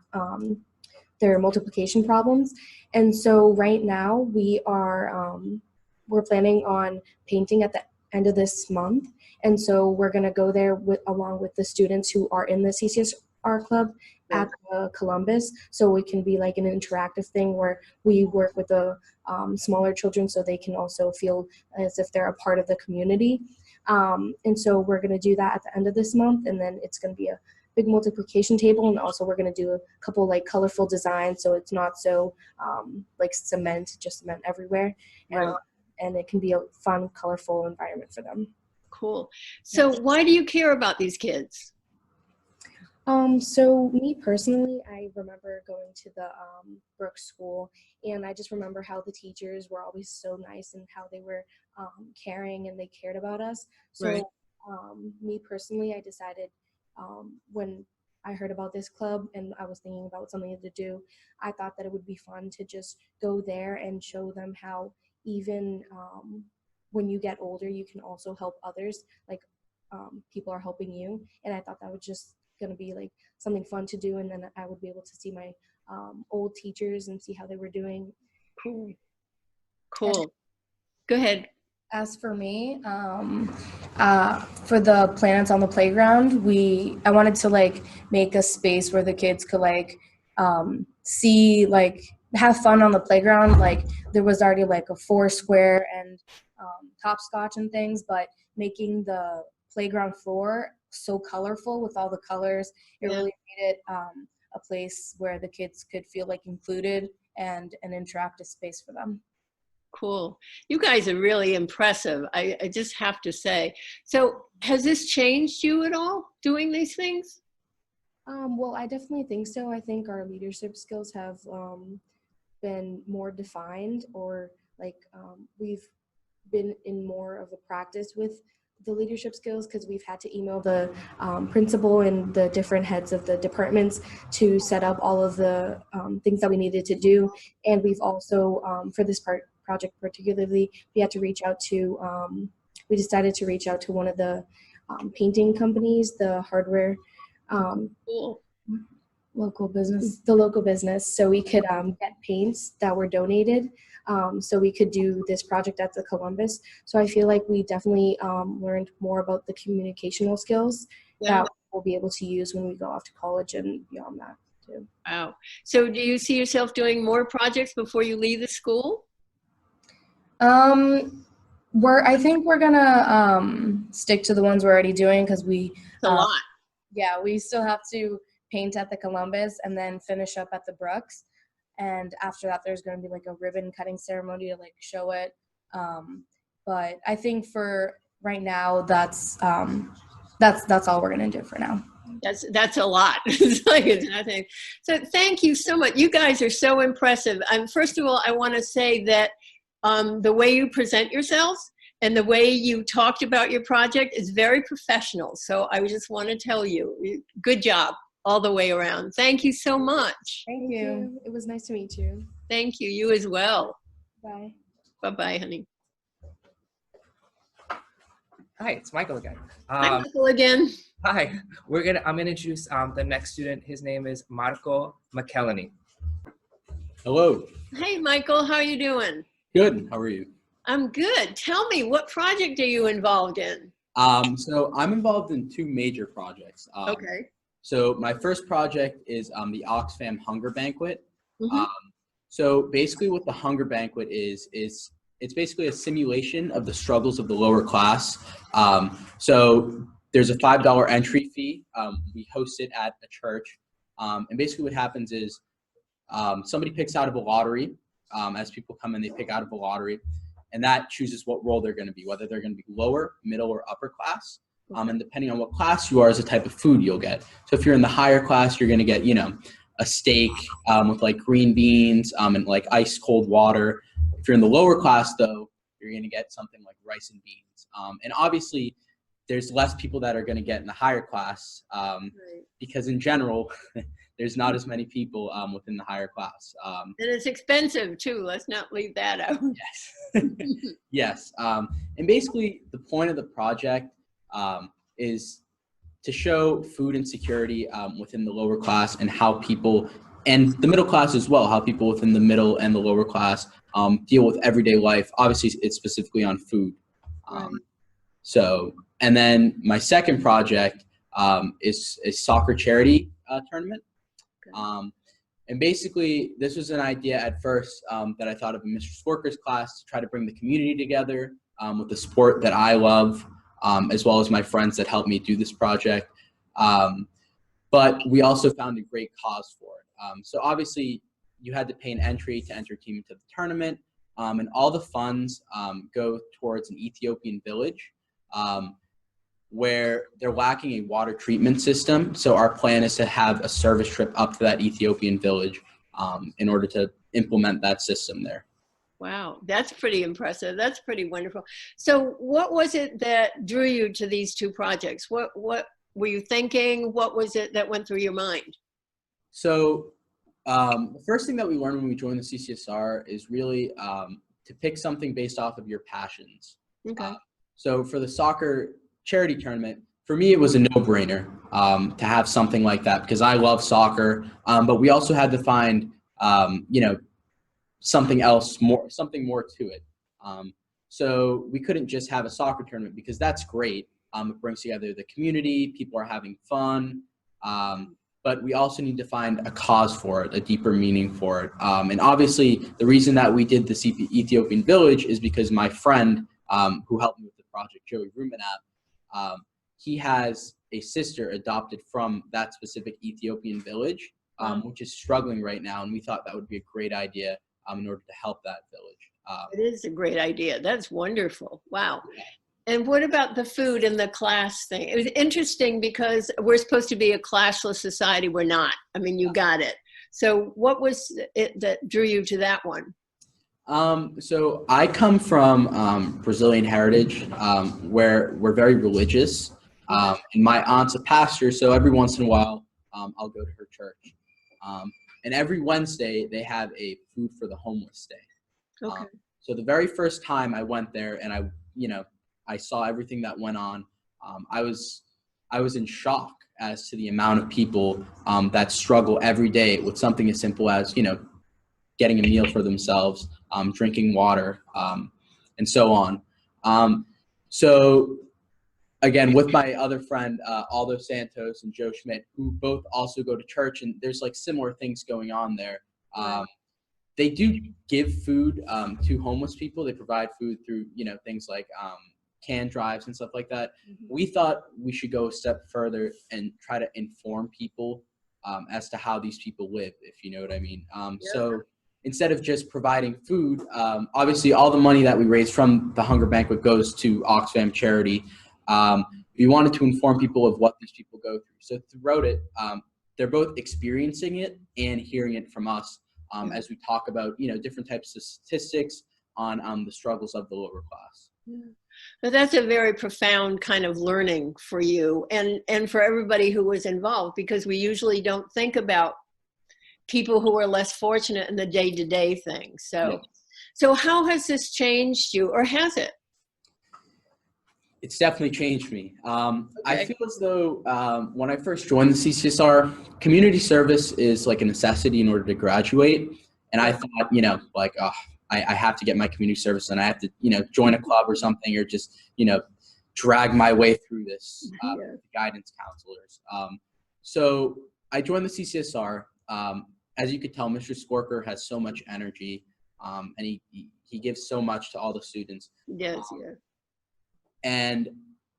Speaker 5: their multiplication problems. And so right now we're planning on painting at the end of this month. And so we're going to go there along with the students who are in the CCSR club at Columbus. So we can be like an interactive thing where we work with the smaller children so they can also feel as if they're a part of the community. And so we're going to do that at the end of this month. And then it's going to be a big multiplication table. And also we're going to do a couple like colorful designs so it's not so like just cement everywhere.
Speaker 1: Right.
Speaker 5: And it can be a fun, colorful environment for them.
Speaker 1: Cool. So why do you care about these kids?
Speaker 5: So me personally, I remember going to the Brooks School, and I just remember how the teachers were always so nice and how they were caring and they cared about us. So
Speaker 1: Right.
Speaker 5: Me personally, I decided when I heard about this club and I was thinking about something to do, I thought that it would be fun to just go there and show them how even when you get older, you can also help others, like people are helping you. And I thought that was just going to be like something fun to do. And then I would be able to see my old teachers and see how they were doing.
Speaker 1: Cool. Go ahead.
Speaker 4: As for me, for the planets on the playground, I wanted to like make a space where the kids could like see, like have fun on the playground. Like there was already like a Foursquare and hopscotch and things, but making the playground floor so colorful with all the colors, it really made it a place where the kids could feel like included and an interactive space for them.
Speaker 1: Cool. You guys are really impressive. I just have to say. So has this changed you at all doing these things?
Speaker 5: Well, I definitely think so. I think our leadership skills have been more defined, or like we've been in more of a practice with the leadership skills because we've had to email the principal and the different heads of the departments to set up all of the things that we needed to do. And we've also, for this project particularly, we had to reach out to we decided to reach out to one of the painting companies, the hardware
Speaker 1: Cool.
Speaker 5: local business, so we could get paints that were donated, so we could do this project at the Columbus. So I feel like we definitely learned more about the communicational skills
Speaker 1: Yeah.
Speaker 5: that we'll be able to use when we go off to college and beyond that too.
Speaker 1: Wow. So do you see yourself doing more projects before you leave the school?
Speaker 4: I think we're gonna stick to the ones we're already doing because
Speaker 1: It's a lot.
Speaker 4: yeah, we still have to paint at the Columbus and then finish up at the Brooks. And after that, there's going to be like a ribbon cutting ceremony to like show it. But I think for right now, that's all we're going to do for now.
Speaker 1: That's a lot. It's like it's nothing. So thank you so much. You guys are so impressive. First of all, I want to say that the way you present yourselves and the way you talked about your project is very professional. So I just want to tell you, good job all the way around. Thank you so much.
Speaker 4: Thank you.
Speaker 5: It was nice to meet you.
Speaker 1: Thank you. You as well.
Speaker 5: Bye.
Speaker 1: Bye-bye, honey.
Speaker 3: Hi, it's Michael again.
Speaker 1: Hi, Michael again.
Speaker 3: Hi, I'm gonna introduce the next student. His name is Marco Mckelleny.
Speaker 6: Hello.
Speaker 1: Hey, Michael. How are you doing?
Speaker 6: Good. How are you?
Speaker 1: I'm good. Tell me, what project are you involved in?
Speaker 6: So I'm involved in two major projects.
Speaker 1: Okay.
Speaker 6: So my first project is the Oxfam Hunger Banquet.
Speaker 1: Mhm.
Speaker 6: So basically what the Hunger Banquet is it's basically a simulation of the struggles of the lower class. So there's a $5 entry fee. We host it at a church. And basically what happens is somebody picks out of a lottery. As people come in, they pick out of a lottery. And that chooses what role they're going to be, whether they're going to be lower, middle, or upper class. And depending on what class you are is the type of food you'll get. So if you're in the higher class, you're going to get, a steak with like green beans and like ice cold water. If you're in the lower class, though, you're going to get something like rice and beans. And obviously, there's less people that are going to get in the higher class
Speaker 1: Right.
Speaker 6: because in general, there's not as many people within the higher class.
Speaker 1: And it's expensive too. Let's not leave that out.
Speaker 6: Yes. Yes. And basically, the point of the project is to show food insecurity within the lower class and how people, and the middle class as well, how people within the middle and the lower class deal with everyday life. Obviously, it's specifically on food.
Speaker 1: Right.
Speaker 6: So, and then my second project is a soccer charity tournament.
Speaker 1: Okay.
Speaker 6: And basically, this was an idea at first that I thought of in Mr. Skarker's class to try to bring the community together with the sport that I love, as well as my friends that helped me do this project. But we also found a great cause for it. So obviously, you had to pay an entry to enter a team into the tournament, and all the funds go towards an Ethiopian village where they're lacking a water treatment system. So our plan is to have a service trip up to that Ethiopian village in order to implement that system there.
Speaker 1: Wow, that's pretty impressive. That's pretty wonderful. So what was it that drew you to these two projects? What were you thinking? What was it that went through your mind?
Speaker 6: So the first thing that we learned when we joined the CCSR is really to pick something based off of your passions.
Speaker 1: Okay.
Speaker 6: So for the soccer charity tournament, for me, it was a no-brainer to have something like that because I love soccer, but we also had to find, something more to it. So we couldn't just have a soccer tournament because that's great. It brings together the community, people are having fun, but we also need to find a cause for it, a deeper meaning for it. And obviously, the reason that we did this Ethiopian village is because my friend who helped me with the project, Joey Rumenap, he has a sister adopted from that specific Ethiopian village, which is struggling right now. And we thought that would be a great idea in order to help that village.
Speaker 1: It is a great idea. That's wonderful. Wow. And what about the food and the class thing? It was interesting because we're supposed to be a classless society. We're not. I mean, you got it. So what was it that drew you to that one?
Speaker 6: So I come from Brazilian heritage, where we're very religious. And my aunt's a pastor, so every once in a while, I'll go to her church. And every Wednesday, they have a food for the homeless day.
Speaker 1: Okay.
Speaker 6: So the very first time I went there and I, I saw everything that went on. I was in shock as to the amount of people that struggle every day with something as simple as, getting a meal for themselves, drinking water, and so on. So again, with my other friend, Aldo Santos and Joe Schmidt, who both also go to church, and there's like similar things going on there. They do give food to homeless people. They provide food through, things like can drives and stuff like that. We thought we should go a step further and try to inform people as to how these people live, if you know what I mean. So instead of just providing food, obviously all the money that we raise from the Hunger Banquet goes to Oxfam charity. We wanted to inform people of what these people go through. So throughout it, they're both experiencing it and hearing it from us as we talk about, different types of statistics on the struggles of the lower class.
Speaker 1: But that's a very profound kind of learning for you and for everybody who was involved, because we usually don't think about people who are less fortunate in the day-to-day things. So how has this changed you, or has it?
Speaker 6: It's definitely changed me. I feel as though when I first joined the CCSR, community service is like a necessity in order to graduate. And I thought, I have to get my community service, and I have to, join a club or something, or just, drag my way through this guidance counselors. So I joined the CCSR. As you could tell, Mr. Skarker has so much energy, and he gives so much to all the students.
Speaker 1: Yes.
Speaker 6: And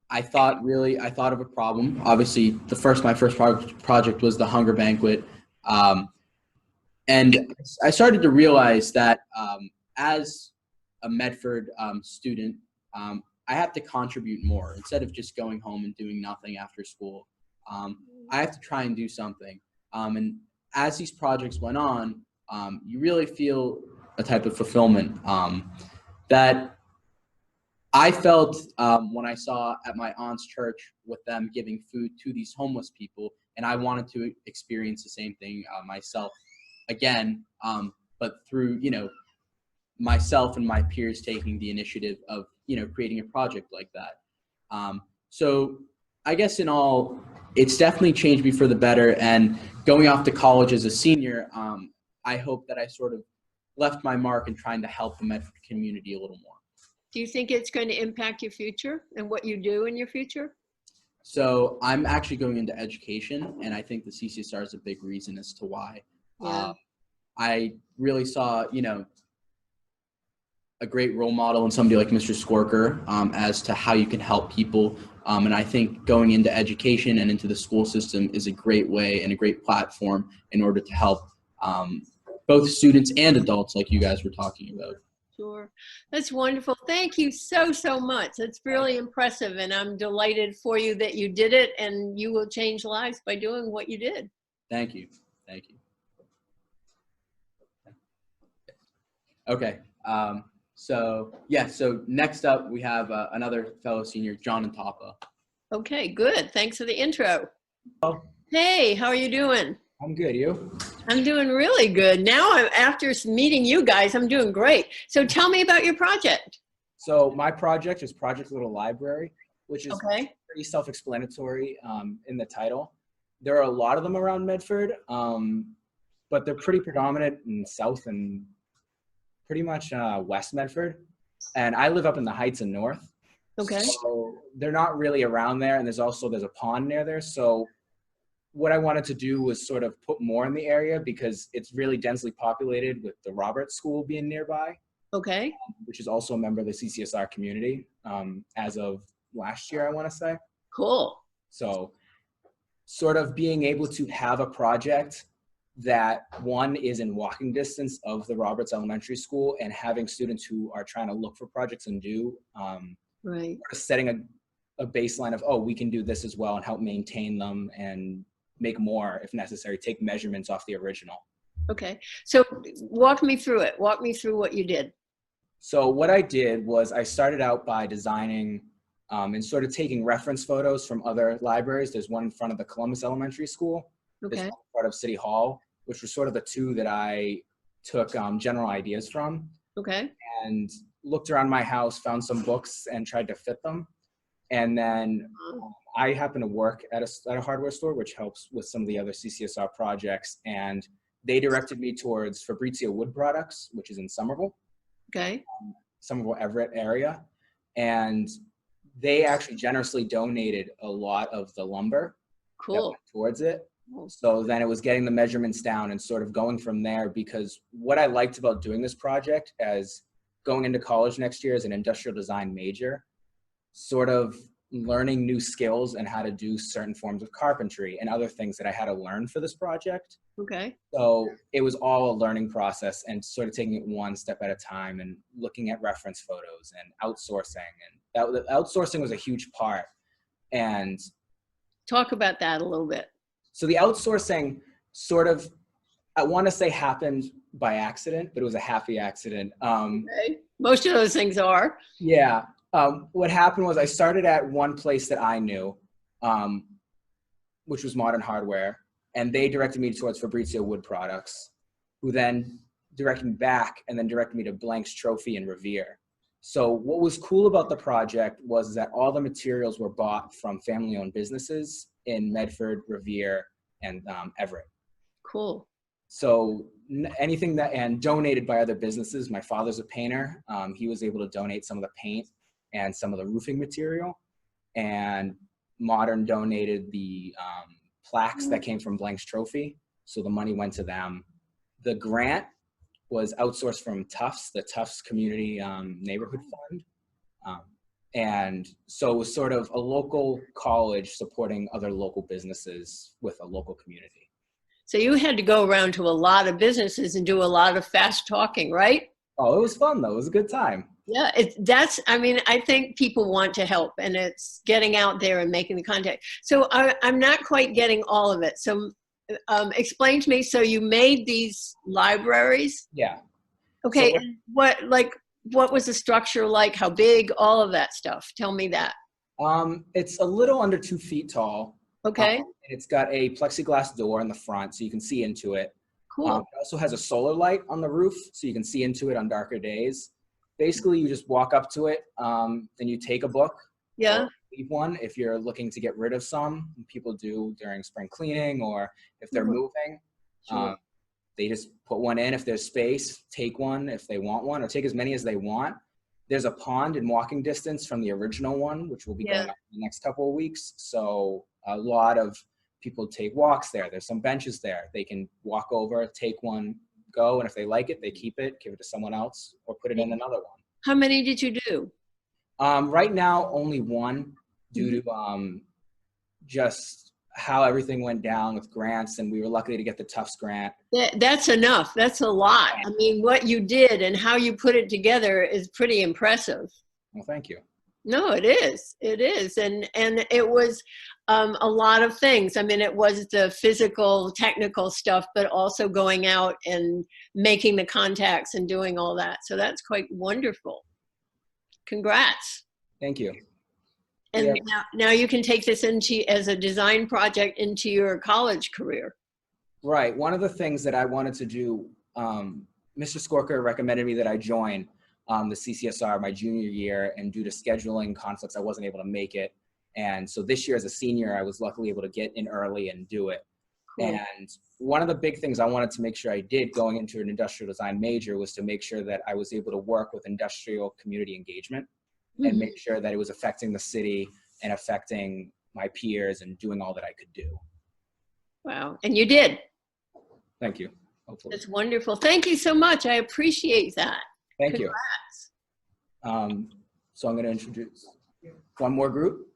Speaker 6: I thought of a problem. Obviously, my first project was the Hunger Banquet. And I started to realize that as a Medford student, I have to contribute more. Instead of just going home and doing nothing after school, I have to try and do something. And as these projects went on, you really feel a type of fulfillment that I felt when I saw at my aunt's church with them giving food to these homeless people, and I wanted to experience the same thing myself again, but through, myself and my peers taking the initiative of, creating a project like that. So I guess in all, it's definitely changed me for the better, and going off to college as a senior, I hope that I sort of left my mark in trying to help the Medford community a little more.
Speaker 1: Do you think it's going to impact your future and what you do in your future?
Speaker 6: So I'm actually going into education, and I think the CCSR is a big reason as to why. I really saw, a great role model in somebody like Mr. Skarker as to how you can help people. And I think going into education and into the school system is a great way and a great platform in order to help both students and adults like you guys were talking about.
Speaker 1: Sure. That's wonderful. Thank you so much. That's really impressive. And I'm delighted for you that you did it, and you will change lives by doing what you did.
Speaker 6: Thank you. Okay. So next up we have another fellow senior, John and Tapa.
Speaker 1: Okay, good. Thanks for the intro.
Speaker 7: Hello.
Speaker 1: Hey, how are you doing?
Speaker 7: I'm good. You?
Speaker 1: I'm doing really good. Now, after meeting you guys, I'm doing great. So tell me about your project.
Speaker 7: So my project is Project Little Library, which is
Speaker 1: pretty
Speaker 7: self-explanatory in the title. There are a lot of them around Medford, but they're pretty predominant in South and pretty much West Medford. And I live up in the Heights and North.
Speaker 1: Okay.
Speaker 7: So they're not really around there. And there's a pond near there. So what I wanted to do was sort of put more in the area because it's really densely populated, with the Roberts School being nearby.
Speaker 1: Okay.
Speaker 7: Which is also a member of the CCSR community as of last year, I want to say.
Speaker 1: Cool.
Speaker 7: So sort of being able to have a project that, one, is in walking distance of the Roberts Elementary School, and having students who are trying to look for projects and do,
Speaker 1: right,
Speaker 7: setting a baseline of, oh, we can do this as well, and help maintain them and make more if necessary, take measurements off the original.
Speaker 1: Okay, so walk me through it. Walk me through what you did.
Speaker 7: So what I did was I started out by designing and sort of taking reference photos from other libraries. There's one in front of the Columbus Elementary School.
Speaker 1: Okay.
Speaker 7: There's one in front of City Hall, which were sort of the two that I took general ideas from.
Speaker 1: Okay.
Speaker 7: And looked around my house, found some books, and tried to fit them. And then I happen to work at a hardware store, which helps with some of the other CCSR projects. And they directed me towards Fabrizio Wood Products, which is in Somerville, Somerville Everett area. And they actually generously donated a lot of the lumber that went towards it. So then it was getting the measurements down and sort of going from there, because what I liked about doing this project as going into college next year as an industrial design major, sort of learning new skills and how to do certain forms of carpentry and other things that I had to learn for this project. So it was all a learning process and sort of taking it one step at a time and looking at reference photos and outsourcing. And that outsourcing was a huge part. And
Speaker 1: talk about that a little bit.
Speaker 7: So the outsourcing sort of, I want to say happened by accident, but it was a happy accident.
Speaker 1: Most of those things are.
Speaker 7: Yeah. What happened was I started at one place that I knew, which was Modern Hardware, and they directed me towards Fabrizio Wood Products, who then directed me back and then directed me to Blank's Trophy and Revere. So what was cool about the project was that all the materials were bought from family-owned businesses in Medford, Revere, and Everett.
Speaker 1: Cool.
Speaker 7: So anything and donated by other businesses. My father's a painter. He was able to donate some of the paint and some of the roofing material. And Modern donated the plaques that came from Blank's Trophy. So the money went to them. The grant was outsourced from Tufts, the Tufts Community Neighborhood Fund. And so it was sort of a local college supporting other local businesses with a local community.
Speaker 1: So you had to go around to a lot of businesses and do a lot of fast talking, right?
Speaker 7: Oh, it was fun though. It was a good time.
Speaker 1: Yeah, I mean, I think people want to help, and it's getting out there and making the contact. So I'm not quite getting all of it. So explain to me, so you made these libraries?
Speaker 7: Yeah.
Speaker 1: Okay,
Speaker 7: So
Speaker 1: what was the structure like? How big? All of that stuff. Tell me that.
Speaker 7: It's a little under 2 feet tall.
Speaker 1: Okay.
Speaker 7: It's got a plexiglass door in the front, so you can see into it.
Speaker 1: Cool.
Speaker 7: It also has a solar light on the roof, so you can see into it on darker days. Basically, you just walk up to it, then you take a book.
Speaker 1: Yeah.
Speaker 7: Or leave one if you're looking to get rid of some. People do during spring cleaning, or if they're moving.
Speaker 1: Sure.
Speaker 7: They just put one in if there's space, take one if they want one, or take as many as they want. There's a pond in walking distance from the original one, which will be going up in the next couple of weeks. So a lot of people take walks there. There's some benches there. They can walk over, take one, go, and if they like it, they keep it, give it to someone else, or put it in another one.
Speaker 1: How many did you do?
Speaker 7: Right now, only one, due to just how everything went down with grants, and we were lucky to get the Tufts grant.
Speaker 1: That's enough. That's a lot. I mean, what you did and how you put it together is pretty impressive.
Speaker 7: Well, thank you.
Speaker 1: No, it is. It is. And it was a lot of things. I mean, it was the physical, technical stuff, but also going out and making the contacts and doing all that. So that's quite wonderful. Congrats.
Speaker 7: Thank you.
Speaker 1: And now you can take this into as a design project into your college career.
Speaker 7: Right. One of the things that I wanted to do, Mr. Skarker recommended me that I join the CCSR my junior year, and due to scheduling conflicts, I wasn't able to make it. And so this year as a senior, I was luckily able to get in early and do it. Cool. And one of the big things I wanted to make sure I did going into an industrial design major was to make sure that I was able to work with industrial community engagement and make sure that it was affecting the city and affecting my peers and doing all that I could do.
Speaker 1: Wow. And you did.
Speaker 7: Thank you. Hopefully.
Speaker 1: That's wonderful. Thank you so much. I appreciate that.
Speaker 7: Thank
Speaker 1: Congrats.
Speaker 7: you. So I'm going to introduce one more group.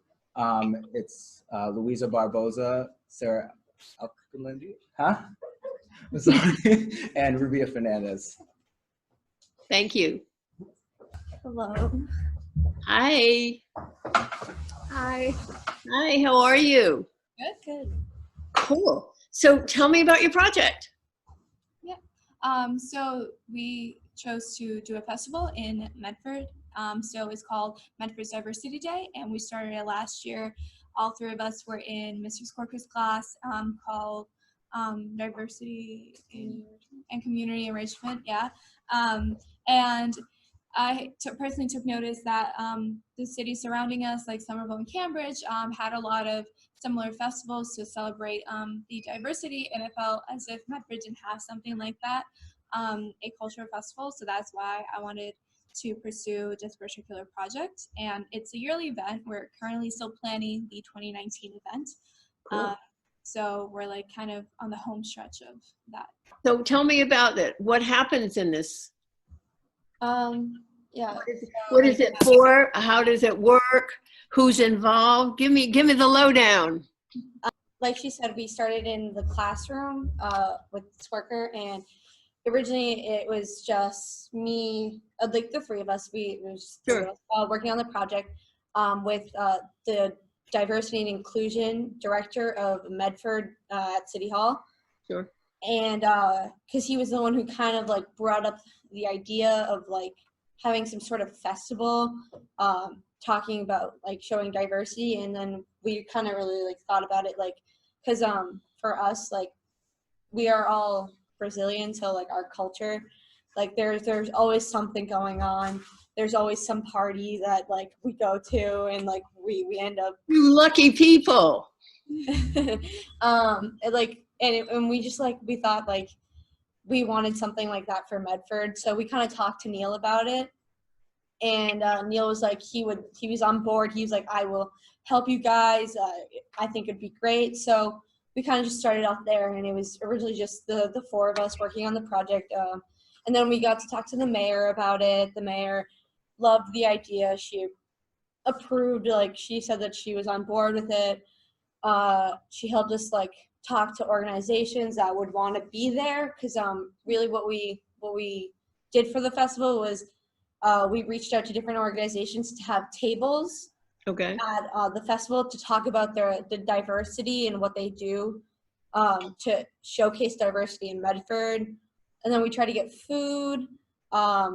Speaker 7: It's Louisa Barboza, Sarah Alcalindi, I'm sorry, and Rubia Fernandez.
Speaker 1: Thank you.
Speaker 8: Hello.
Speaker 1: Hi.
Speaker 8: Hi.
Speaker 1: Hi, how are you?
Speaker 8: Good.
Speaker 1: Cool. So tell me about your project.
Speaker 8: Yeah. So we chose to do a festival in Medford. So it's called Medford's Diversity Day, and we started it last year. All three of us were in Mr. Skarker's class called Diversity and Community Enrichment. Yeah. And I personally took notice that the cities surrounding us, like Somerville and Cambridge, had a lot of similar festivals to celebrate the diversity, and it felt as if Medford didn't have something like that, a cultural festival. So that's why I wanted to pursue this particular project. And it's a yearly event. We're currently still planning the 2019 event.
Speaker 1: Cool.
Speaker 8: So we're like kind of on the home stretch of that.
Speaker 1: So tell me about it. What happens in this?
Speaker 8: Yeah.
Speaker 1: What is it for? How does it work? Who's involved? Give me the lowdown.
Speaker 9: Like she said, we started in the classroom with Skarker, and originally it was just me, like the three of us. It was three of us, working on the project with the diversity and inclusion director of Medford at City Hall.
Speaker 1: Sure.
Speaker 9: And because he was the one who kind of like brought up the idea of like having some sort of festival, talking about like showing diversity, and then we kind of really like thought about it, like because for us, like we are all Brazilian, so like our culture, like there's always something going on. There's always some party that like we go to, and like we end up
Speaker 1: You lucky people.
Speaker 9: And we just like we thought like we wanted something like that for Medford, so we kind of talked to Neil about it, and Neil was like he was on board. He was like, I will help you guys. I think it'd be great. So we kind of just started off there, and it was originally just the four of us working on the project, and then we got to talk to the mayor about it. The mayor loved the idea. She approved, like she said that she was on board with it. She helped us like talk to organizations that would want to be there, because really what we did for the festival was we reached out to different organizations to have tables at the festival to talk about the diversity and what they do to showcase diversity in Medford. And then we try to get food,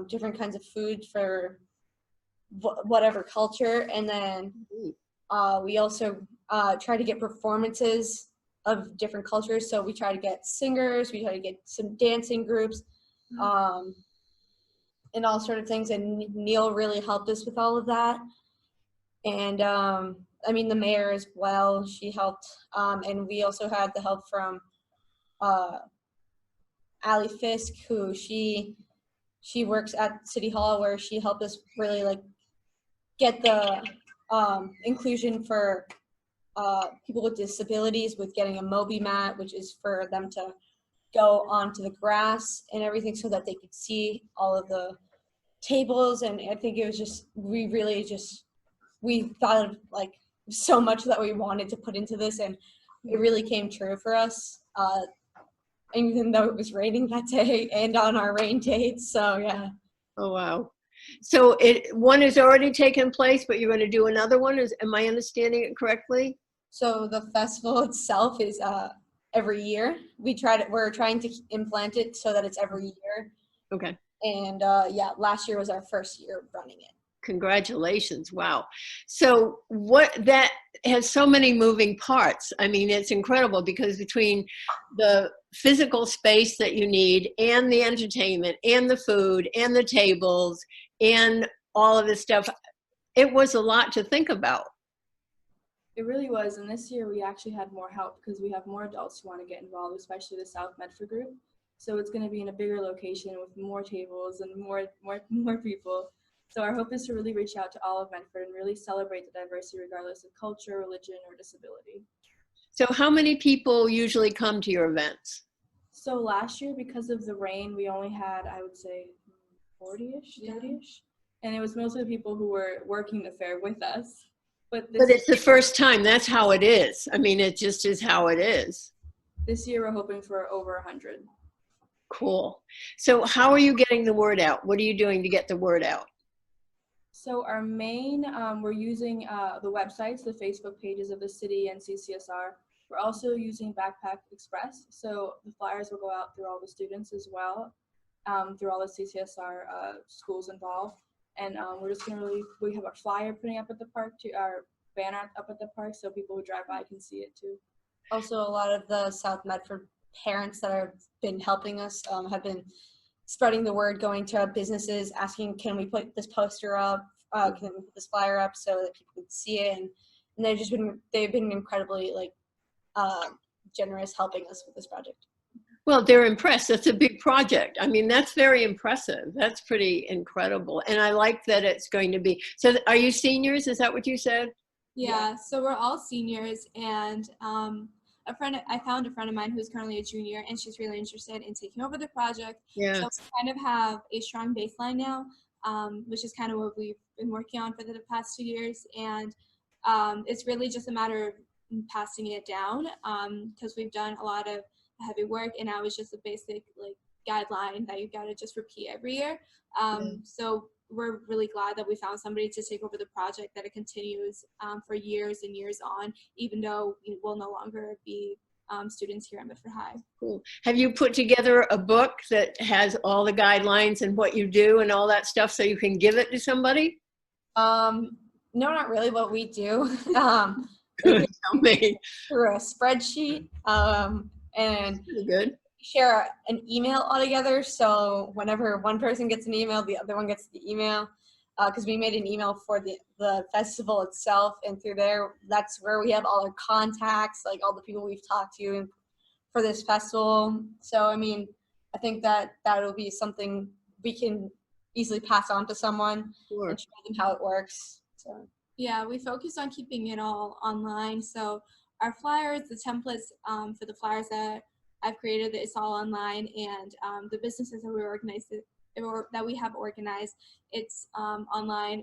Speaker 9: different kinds of food for whatever culture. And then we also try to get performances of different cultures. So we try to get singers, we try to get some dancing groups, and all sort of things. And Neil really helped us with all of that. And I mean, the mayor as well, she helped. And we also had the help from Allie Fisk, who she works at City Hall, where she helped us really like get the inclusion for people with disabilities, with getting a Moby mat, which is for them to go onto the grass and everything so that they could see all of the tables. And I think it was just, we thought of like so much that we wanted to put into this, and it really came true for us, even though it was raining that day and on our rain dates. So yeah.
Speaker 1: Oh, wow. So one has already taken place, but you're going to do another one. Am I understanding it correctly?
Speaker 9: So the festival itself is every year. We're trying to implant it so that it's every year.
Speaker 1: Okay.
Speaker 9: And yeah, last year was our first year running it.
Speaker 1: Congratulations. Wow. So that has so many moving parts. I mean, it's incredible, because between the physical space that you need and the entertainment and the food and the tables and all of this stuff, it was a lot to think about.
Speaker 4: It really was, and this year we actually had more help because we have more adults who want to get involved, especially the South Medford group. So it's going to be in a bigger location with more tables and more people. So our hope is to really reach out to all of Medford and really celebrate the diversity regardless of culture, religion, or disability.
Speaker 1: So how many people usually come to your events?
Speaker 4: So last year, because of the rain, we only had, I would say, 40-ish, 30-ish. And it was mostly the people who were working the fair with us. But
Speaker 1: it's the first time. That's how it is. I mean, it just is how it is.
Speaker 4: This year, we're hoping for over 100.
Speaker 1: Cool. So how are you getting the word out? What are you doing to get the word out?
Speaker 4: So our main, we're using the websites, the Facebook pages of the city and CCSR. We're also using Backpack Express. So the flyers will go out through all the students as well, through all the CCSR schools involved. And we're just gonna we have our flyer putting up at the park, our banner up at the park, so people who drive by can see it too.
Speaker 9: Also, a lot of the South Medford parents that have been helping us have been spreading the word, going to businesses, asking, can we put this poster up? Can we put this flyer up so that people could see it? And they've been incredibly generous helping us with this project.
Speaker 1: Well, they're impressed. That's a big project. I mean, that's very impressive. That's pretty incredible. And I like that it's going to be. So are you seniors? Is that what you said?
Speaker 8: Yeah, so we're all seniors, and I found a friend of mine who's currently a junior, and she's really interested in taking over the project.
Speaker 1: Yeah.
Speaker 8: So we kind of have a strong baseline now, which is kind of what we've been working on for the past 2 years. And it's really just a matter of passing it down, because we've done a lot of heavy work, and now it's just a basic guideline that you got to just repeat every year. So we're really glad that we found somebody to take over the project, that it continues for years and years on, even though we will no longer be students here at Medford High.
Speaker 1: Cool. Have you put together a book that has all the guidelines and what you do and all that stuff so you can give it to somebody?
Speaker 9: No, not really. What we do,
Speaker 1: Tell me.
Speaker 9: through a spreadsheet, and
Speaker 1: Good.
Speaker 9: share an email all together. So whenever one person gets an email, the other one gets the email. Because we made an email for the festival itself, and through there, that's where we have all our contacts, like all the people we've talked to for this festival. So I mean, I think that'll be something we can easily pass on to someone and show them how it works. So
Speaker 8: yeah, we focus on keeping it all online. So our flyers, the templates for the flyers that I've created, it's all online, and the businesses that we have organized, it's online,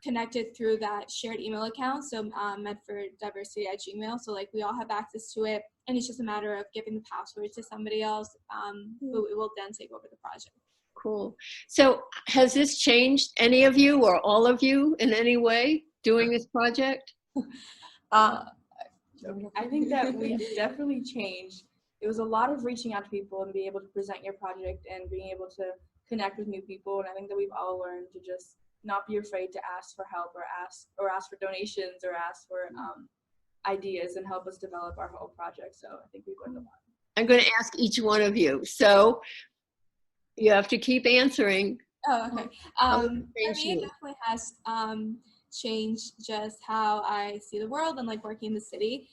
Speaker 8: connected through that shared email account. So Medford Diversity at Gmail. So we all have access to it, and it's just a matter of giving the password to somebody else who will then take over the project.
Speaker 1: Cool. So has this changed any of you or all of you in any way doing this project?
Speaker 10: I think that we've definitely changed. It was a lot of reaching out to people and being able to present your project and being able to connect with new people. And I think that we've all learned to just not be afraid to ask for help or ask for donations or ask for ideas and help us develop our whole project. So I think we've learned a lot.
Speaker 1: I'm going to ask each one of you. So you have to keep answering.
Speaker 8: Oh, okay. For me, it definitely has changed just how I see the world and working in the city.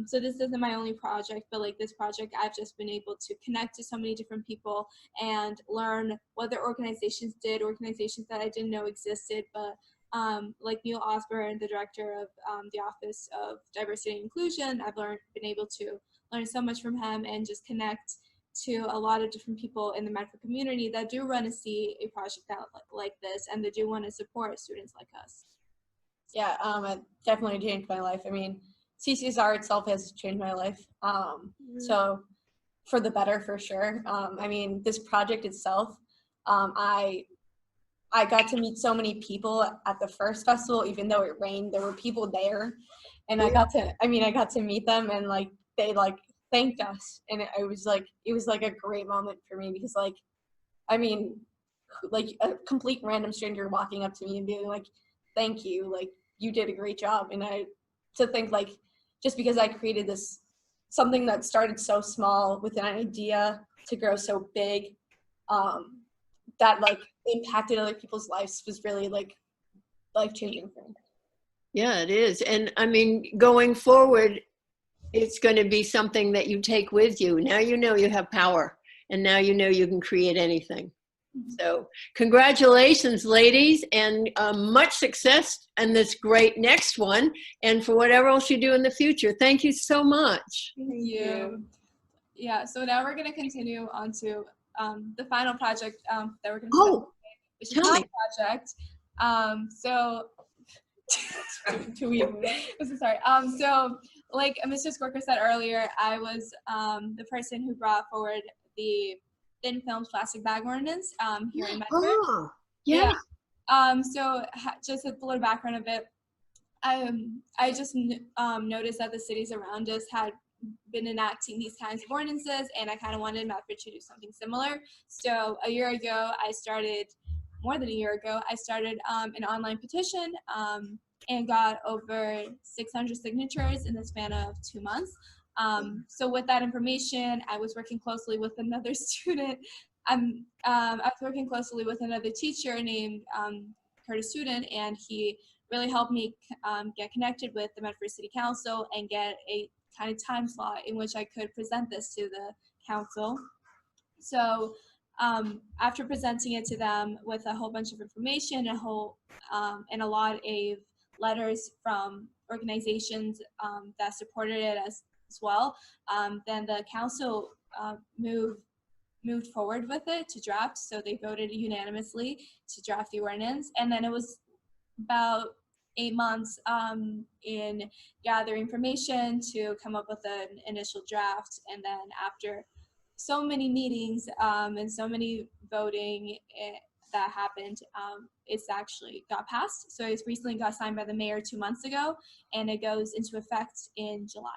Speaker 8: So this isn't my only project, but this project, I've just been able to connect to so many different people and learn what their organizations did, organizations that I didn't know existed, but like Neil Osborne, the director of the Office of Diversity and Inclusion, I've been able to learn so much from him and just connect to a lot of different people in the Medford community that do want to see a project out like this, and they do want to support students like us.
Speaker 9: Yeah, it definitely changed my life. I mean, CCSR itself has changed my life. So for the better, for sure. I mean, this project itself, I got to meet so many people at the first festival, even though it rained, there were people there, and I got to meet them, and they thanked us, and it was a great moment for me, because I mean, a complete random stranger walking up to me and being like, thank you, you did a great job. And to think just because I created this, something that started so small with an idea to grow so big, that impacted other people's lives, was really life-changing for me.
Speaker 1: Yeah, it is. And I mean, going forward, it's going to be something that you take with you. Now you know you have power, and now you know you can create anything. So congratulations, ladies, and much success in this great next one, and for whatever else you do in the future. Thank you so much.
Speaker 8: Thank you. Yeah, so now we're going to continue on to the final project that we're going to talk about, which is my project. So like Mr. Skarker said earlier, I was the person who brought forward the thin film plastic bag ordinance here in Medford.
Speaker 1: Oh, yeah.
Speaker 8: So just a little background of it. I just noticed that the cities around us had been enacting these kinds of ordinances, and I kind of wanted Medford to do something similar. So more than a year ago, I started an online petition and got over 600 signatures in the span of 2 months. So with that information, I was working closely with another student I was working closely with another teacher named Curtis Student, and he really helped me get connected with the Medford City Council and get a kind of time slot in which I could present this to the council. So after presenting it to them with a whole bunch of information, and a lot of letters from organizations that supported it as well, then the council moved forward with it to draft. So they voted unanimously to draft the ordinance, and then it was about 8 months in gathering information to come up with an initial draft, and then after so many meetings and so many voting that happened, it's actually got passed. So it recently got signed by the mayor 2 months ago, and it goes into effect in July.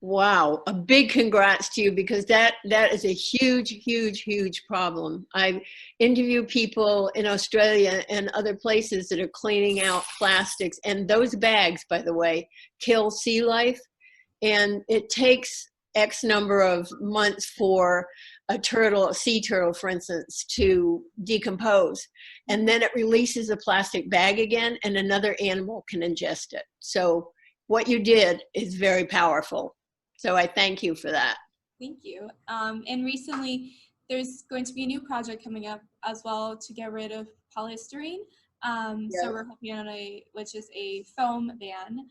Speaker 1: Wow, a big congrats to you, because that is a huge, huge, huge problem. I interview people in Australia and other places that are cleaning out plastics, and those bags, by the way, kill sea life, and it takes X number of months for a turtle, a sea turtle, for instance, to decompose, and then it releases a plastic bag again, and another animal can ingest it. So what you did is very powerful. So I thank you for that.
Speaker 8: Thank you. And recently, there's going to be a new project coming up as well to get rid of polystyrene. So we're hoping on which is a foam ban.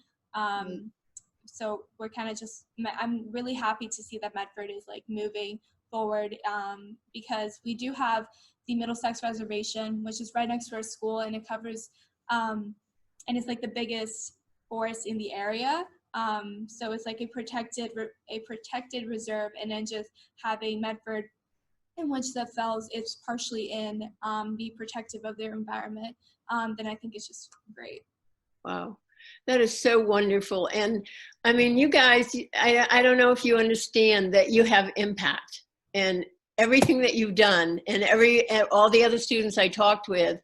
Speaker 8: So we're kind of I'm really happy to see that Medford is like moving forward, because we do have the Middlesex Reservation, which is right next to our school, and it covers, and it's like the biggest forest in the area. So it's like a protected reserve, and then just having Medford, in which the fells is partially in, be protective of their environment, then I think it's just great.
Speaker 1: Wow, that is so wonderful. And I mean, you guys, I don't know if you understand that you have impact, and everything that you've done, and all the other students I talked with,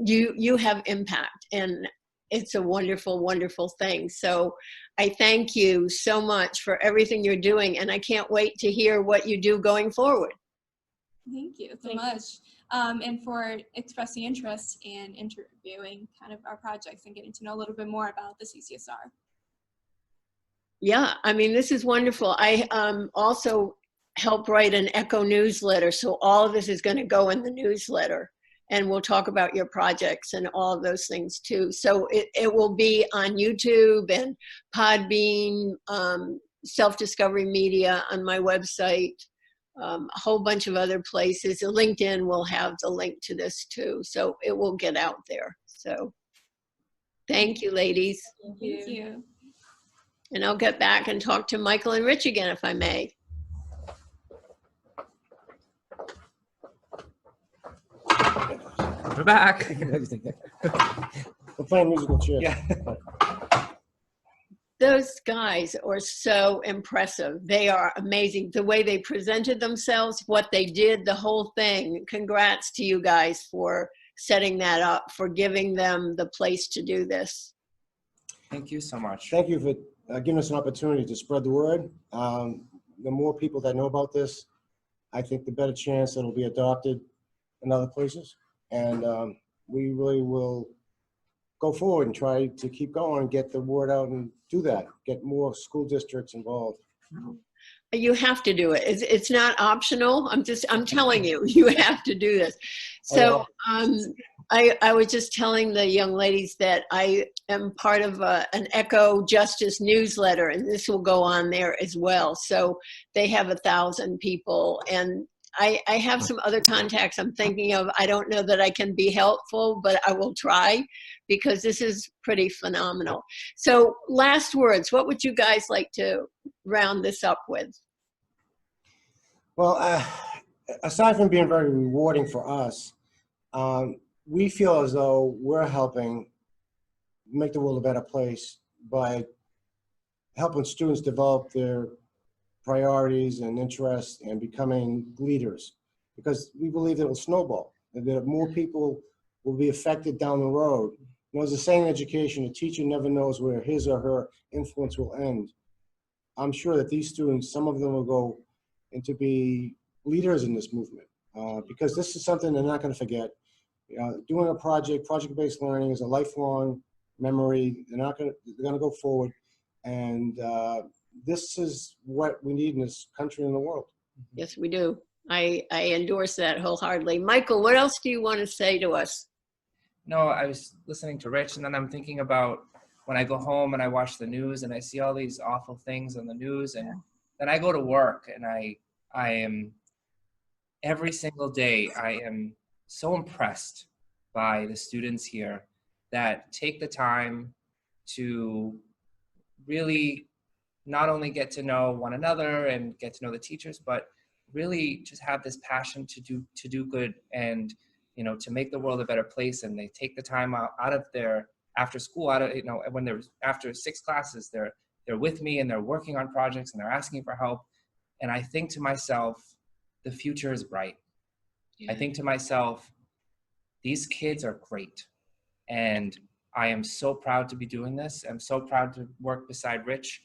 Speaker 1: you have impact, and it's a wonderful, wonderful thing. So I thank you so much for everything you're doing, and I can't wait to hear what you do going forward.
Speaker 8: Thank you so much. And for expressing interest in interviewing kind of our projects and getting to know a little bit more about the CCSR.
Speaker 1: Yeah, I mean, this is wonderful. I also help write an Echo newsletter, so all of this is going to go in the newsletter, and we'll talk about your projects and all of those things too. So it will be on YouTube and Podbean, Self-Discovery Media on my website, a whole bunch of other places. LinkedIn will have the link to this too, so it will get out there. So thank you, ladies.
Speaker 8: Thank you.
Speaker 1: And I'll get back and talk to Michael and Rich again, if I may.
Speaker 3: We're back.
Speaker 2: We're playing musical chairs.
Speaker 3: Yeah.
Speaker 1: Those guys are so impressive. They are amazing. The way they presented themselves, what they did, the whole thing. Congrats to you guys for setting that up, for giving them the place to do this.
Speaker 3: Thank you so much.
Speaker 2: Thank you for giving us an opportunity to spread the word. The more people that know about this, I think the better chance it'll be adopted in other places. And we really will go forward and try to keep going and get the word out and do that, get more school districts involved.
Speaker 1: You have to do it. It's not optional. I'm telling you, you have to do this. So I was just telling the young ladies that I am part of an Echo Justice newsletter, and this will go on there as well. So they have 1,000 people, and I have some other contacts I'm thinking of. I don't know that I can be helpful, but I will try, because this is pretty phenomenal. So last words, what would you guys like to round this up with?
Speaker 2: Well, aside from being very rewarding for us, we feel as though we're helping make the world a better place by helping students develop their priorities and interests and becoming leaders, because we believe it will snowball, and that more people will be affected down the road. You know, as a saying in education, a teacher never knows where his or her influence will end. I'm sure that these students, some of them will go into be leaders in this movement, because this is something they're not going to forget. Doing a project-based learning is a lifelong memory. They're going to go forward, and this is what we need in this country and the world.
Speaker 1: Yes, we do. I endorse that wholeheartedly. Michael, what else do you want to say to us?
Speaker 3: No, I was listening to Rich, and then I'm thinking about when I go home and I watch the news and I see all these awful things on the news, and then I go to work and I am, every single day, I am so impressed by the students here that take the time to really not only get to know one another and get to know the teachers, but really just have this passion to do good and, to make the world a better place. And they take the time out of their after school, when they're after 6 classes, they're with me and they're working on projects and they're asking for help. And I think to myself, the future is bright. Yeah. I think to myself, these kids are great. And I am so proud to be doing this. I'm so proud to work beside Rich.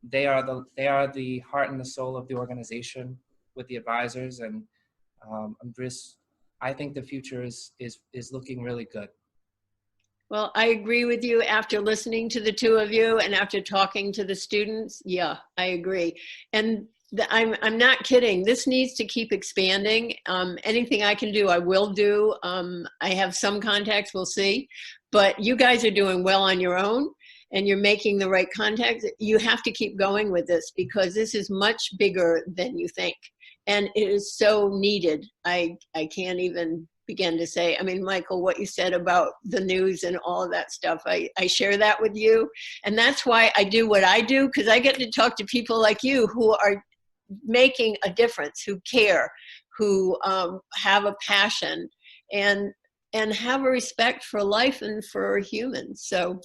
Speaker 3: They are the heart and the soul of the organization with the advisors. And I think the future is looking really good.
Speaker 1: Well, I agree with you after listening to the two of you and after talking to the students. Yeah, I agree. And I'm not kidding. This needs to keep expanding. Anything I can do, I will do. I have some contacts, we'll see. But you guys are doing well on your own and you're making the right contacts. You have to keep going with this because this is much bigger than you think. And it is so needed. I can't even begin to say. I mean, Michael, what you said about the news and all of that stuff, I share that with you. And that's why I do what I do, because I get to talk to people like you who are making a difference, who care, who have a passion and have a respect for life and for humans. So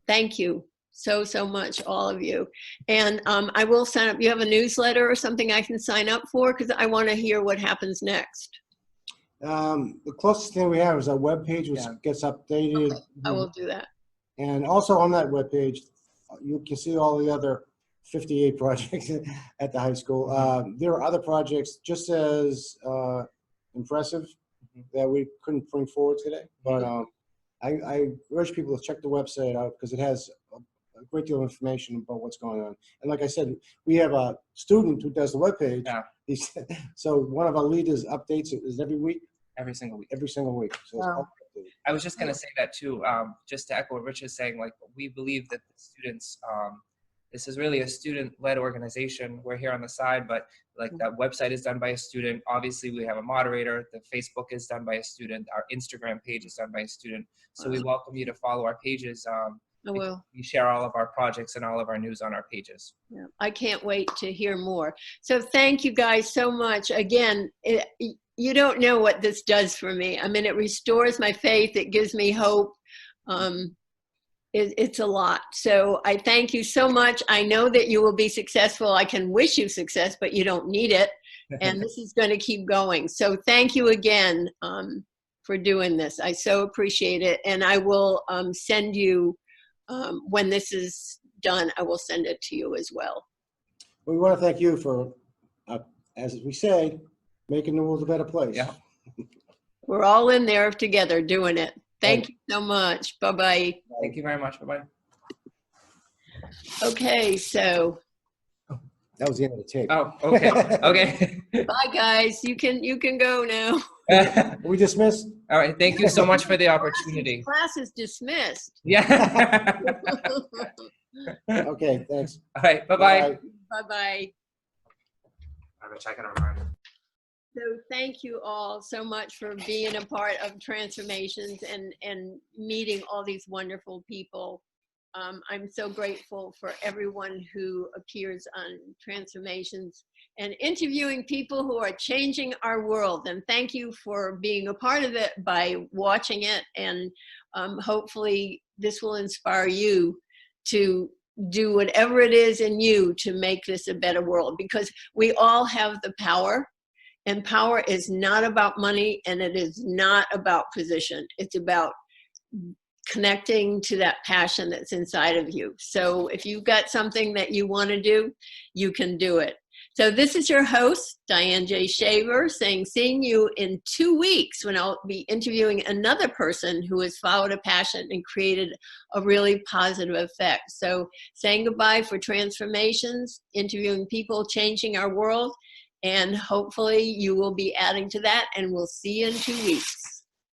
Speaker 1: thank you so much, all of you. And I will sign up. You have a newsletter or something I can sign up for? Because I want to hear what happens next.
Speaker 2: The closest thing we have is our webpage, which gets updated.
Speaker 1: Okay, I will do that.
Speaker 2: And also on that webpage, you can see all the other 58 projects at the high school. There are other projects just as impressive that we couldn't bring forward today. But I urge people to check the website out because it has a great deal of information about what's going on. And like I said, we have a student who does the webpage. Yeah. So one of our leaders updates it every week.
Speaker 3: Every single week.
Speaker 2: Every single week. So
Speaker 1: wow.
Speaker 3: I was just going to say that too, just to echo what Rich is saying, like we believe that the students, this is really a student-led organization. We're here on the side, but like that website is done by a student. Obviously, we have a moderator. The Facebook is done by a student. Our Instagram page is done by a student. So we welcome you to follow our pages.
Speaker 1: I will.
Speaker 3: We share all of our projects and all of our news on our pages.
Speaker 1: Yeah, I can't wait to hear more. So thank you guys so much. Again, you don't know what this does for me. I mean, it restores my faith. It gives me hope. It's a lot. So I thank you so much. I know that you will be successful. I can wish you success, but you don't need it. And this is going to keep going. So thank you again for doing this. I so appreciate it. And I will send you, when this is done, I will send it to you as well.
Speaker 2: We want to thank you for, as we say, making the world a better place.
Speaker 3: Yeah.
Speaker 1: We're all in there together doing it. Thank you so much. Bye-bye.
Speaker 3: Thank you very much. Bye-bye.
Speaker 1: Okay, so.
Speaker 2: That was the end of the tape.
Speaker 3: Oh, okay. Okay.
Speaker 1: Bye, guys. You can go now.
Speaker 2: We dismissed?
Speaker 3: All right. Thank you so much for the opportunity.
Speaker 1: Class is dismissed.
Speaker 3: Yeah.
Speaker 2: Okay, thanks.
Speaker 3: All right. Bye-bye.
Speaker 1: Bye-bye.
Speaker 3: All right, check it out.
Speaker 1: So thank you all so much for being a part of Transformations and meeting all these wonderful people. I'm so grateful for everyone who appears on Transformations and interviewing people who are changing our world. And thank you for being a part of it by watching it. And hopefully this will inspire you to do whatever it is in you to make this a better world, because we all have the power. And power is not about money, and it is not about position. It's about connecting to that passion that's inside of you. So if you've got something that you want to do, you can do it. So this is your host, Diane J. Shaver, saying seeing you in 2 weeks when I'll be interviewing another person who has followed a passion and created a really positive effect. So saying goodbye for transformations, interviewing people, changing our world, and hopefully you will be adding to that, and we'll see you in 2 weeks.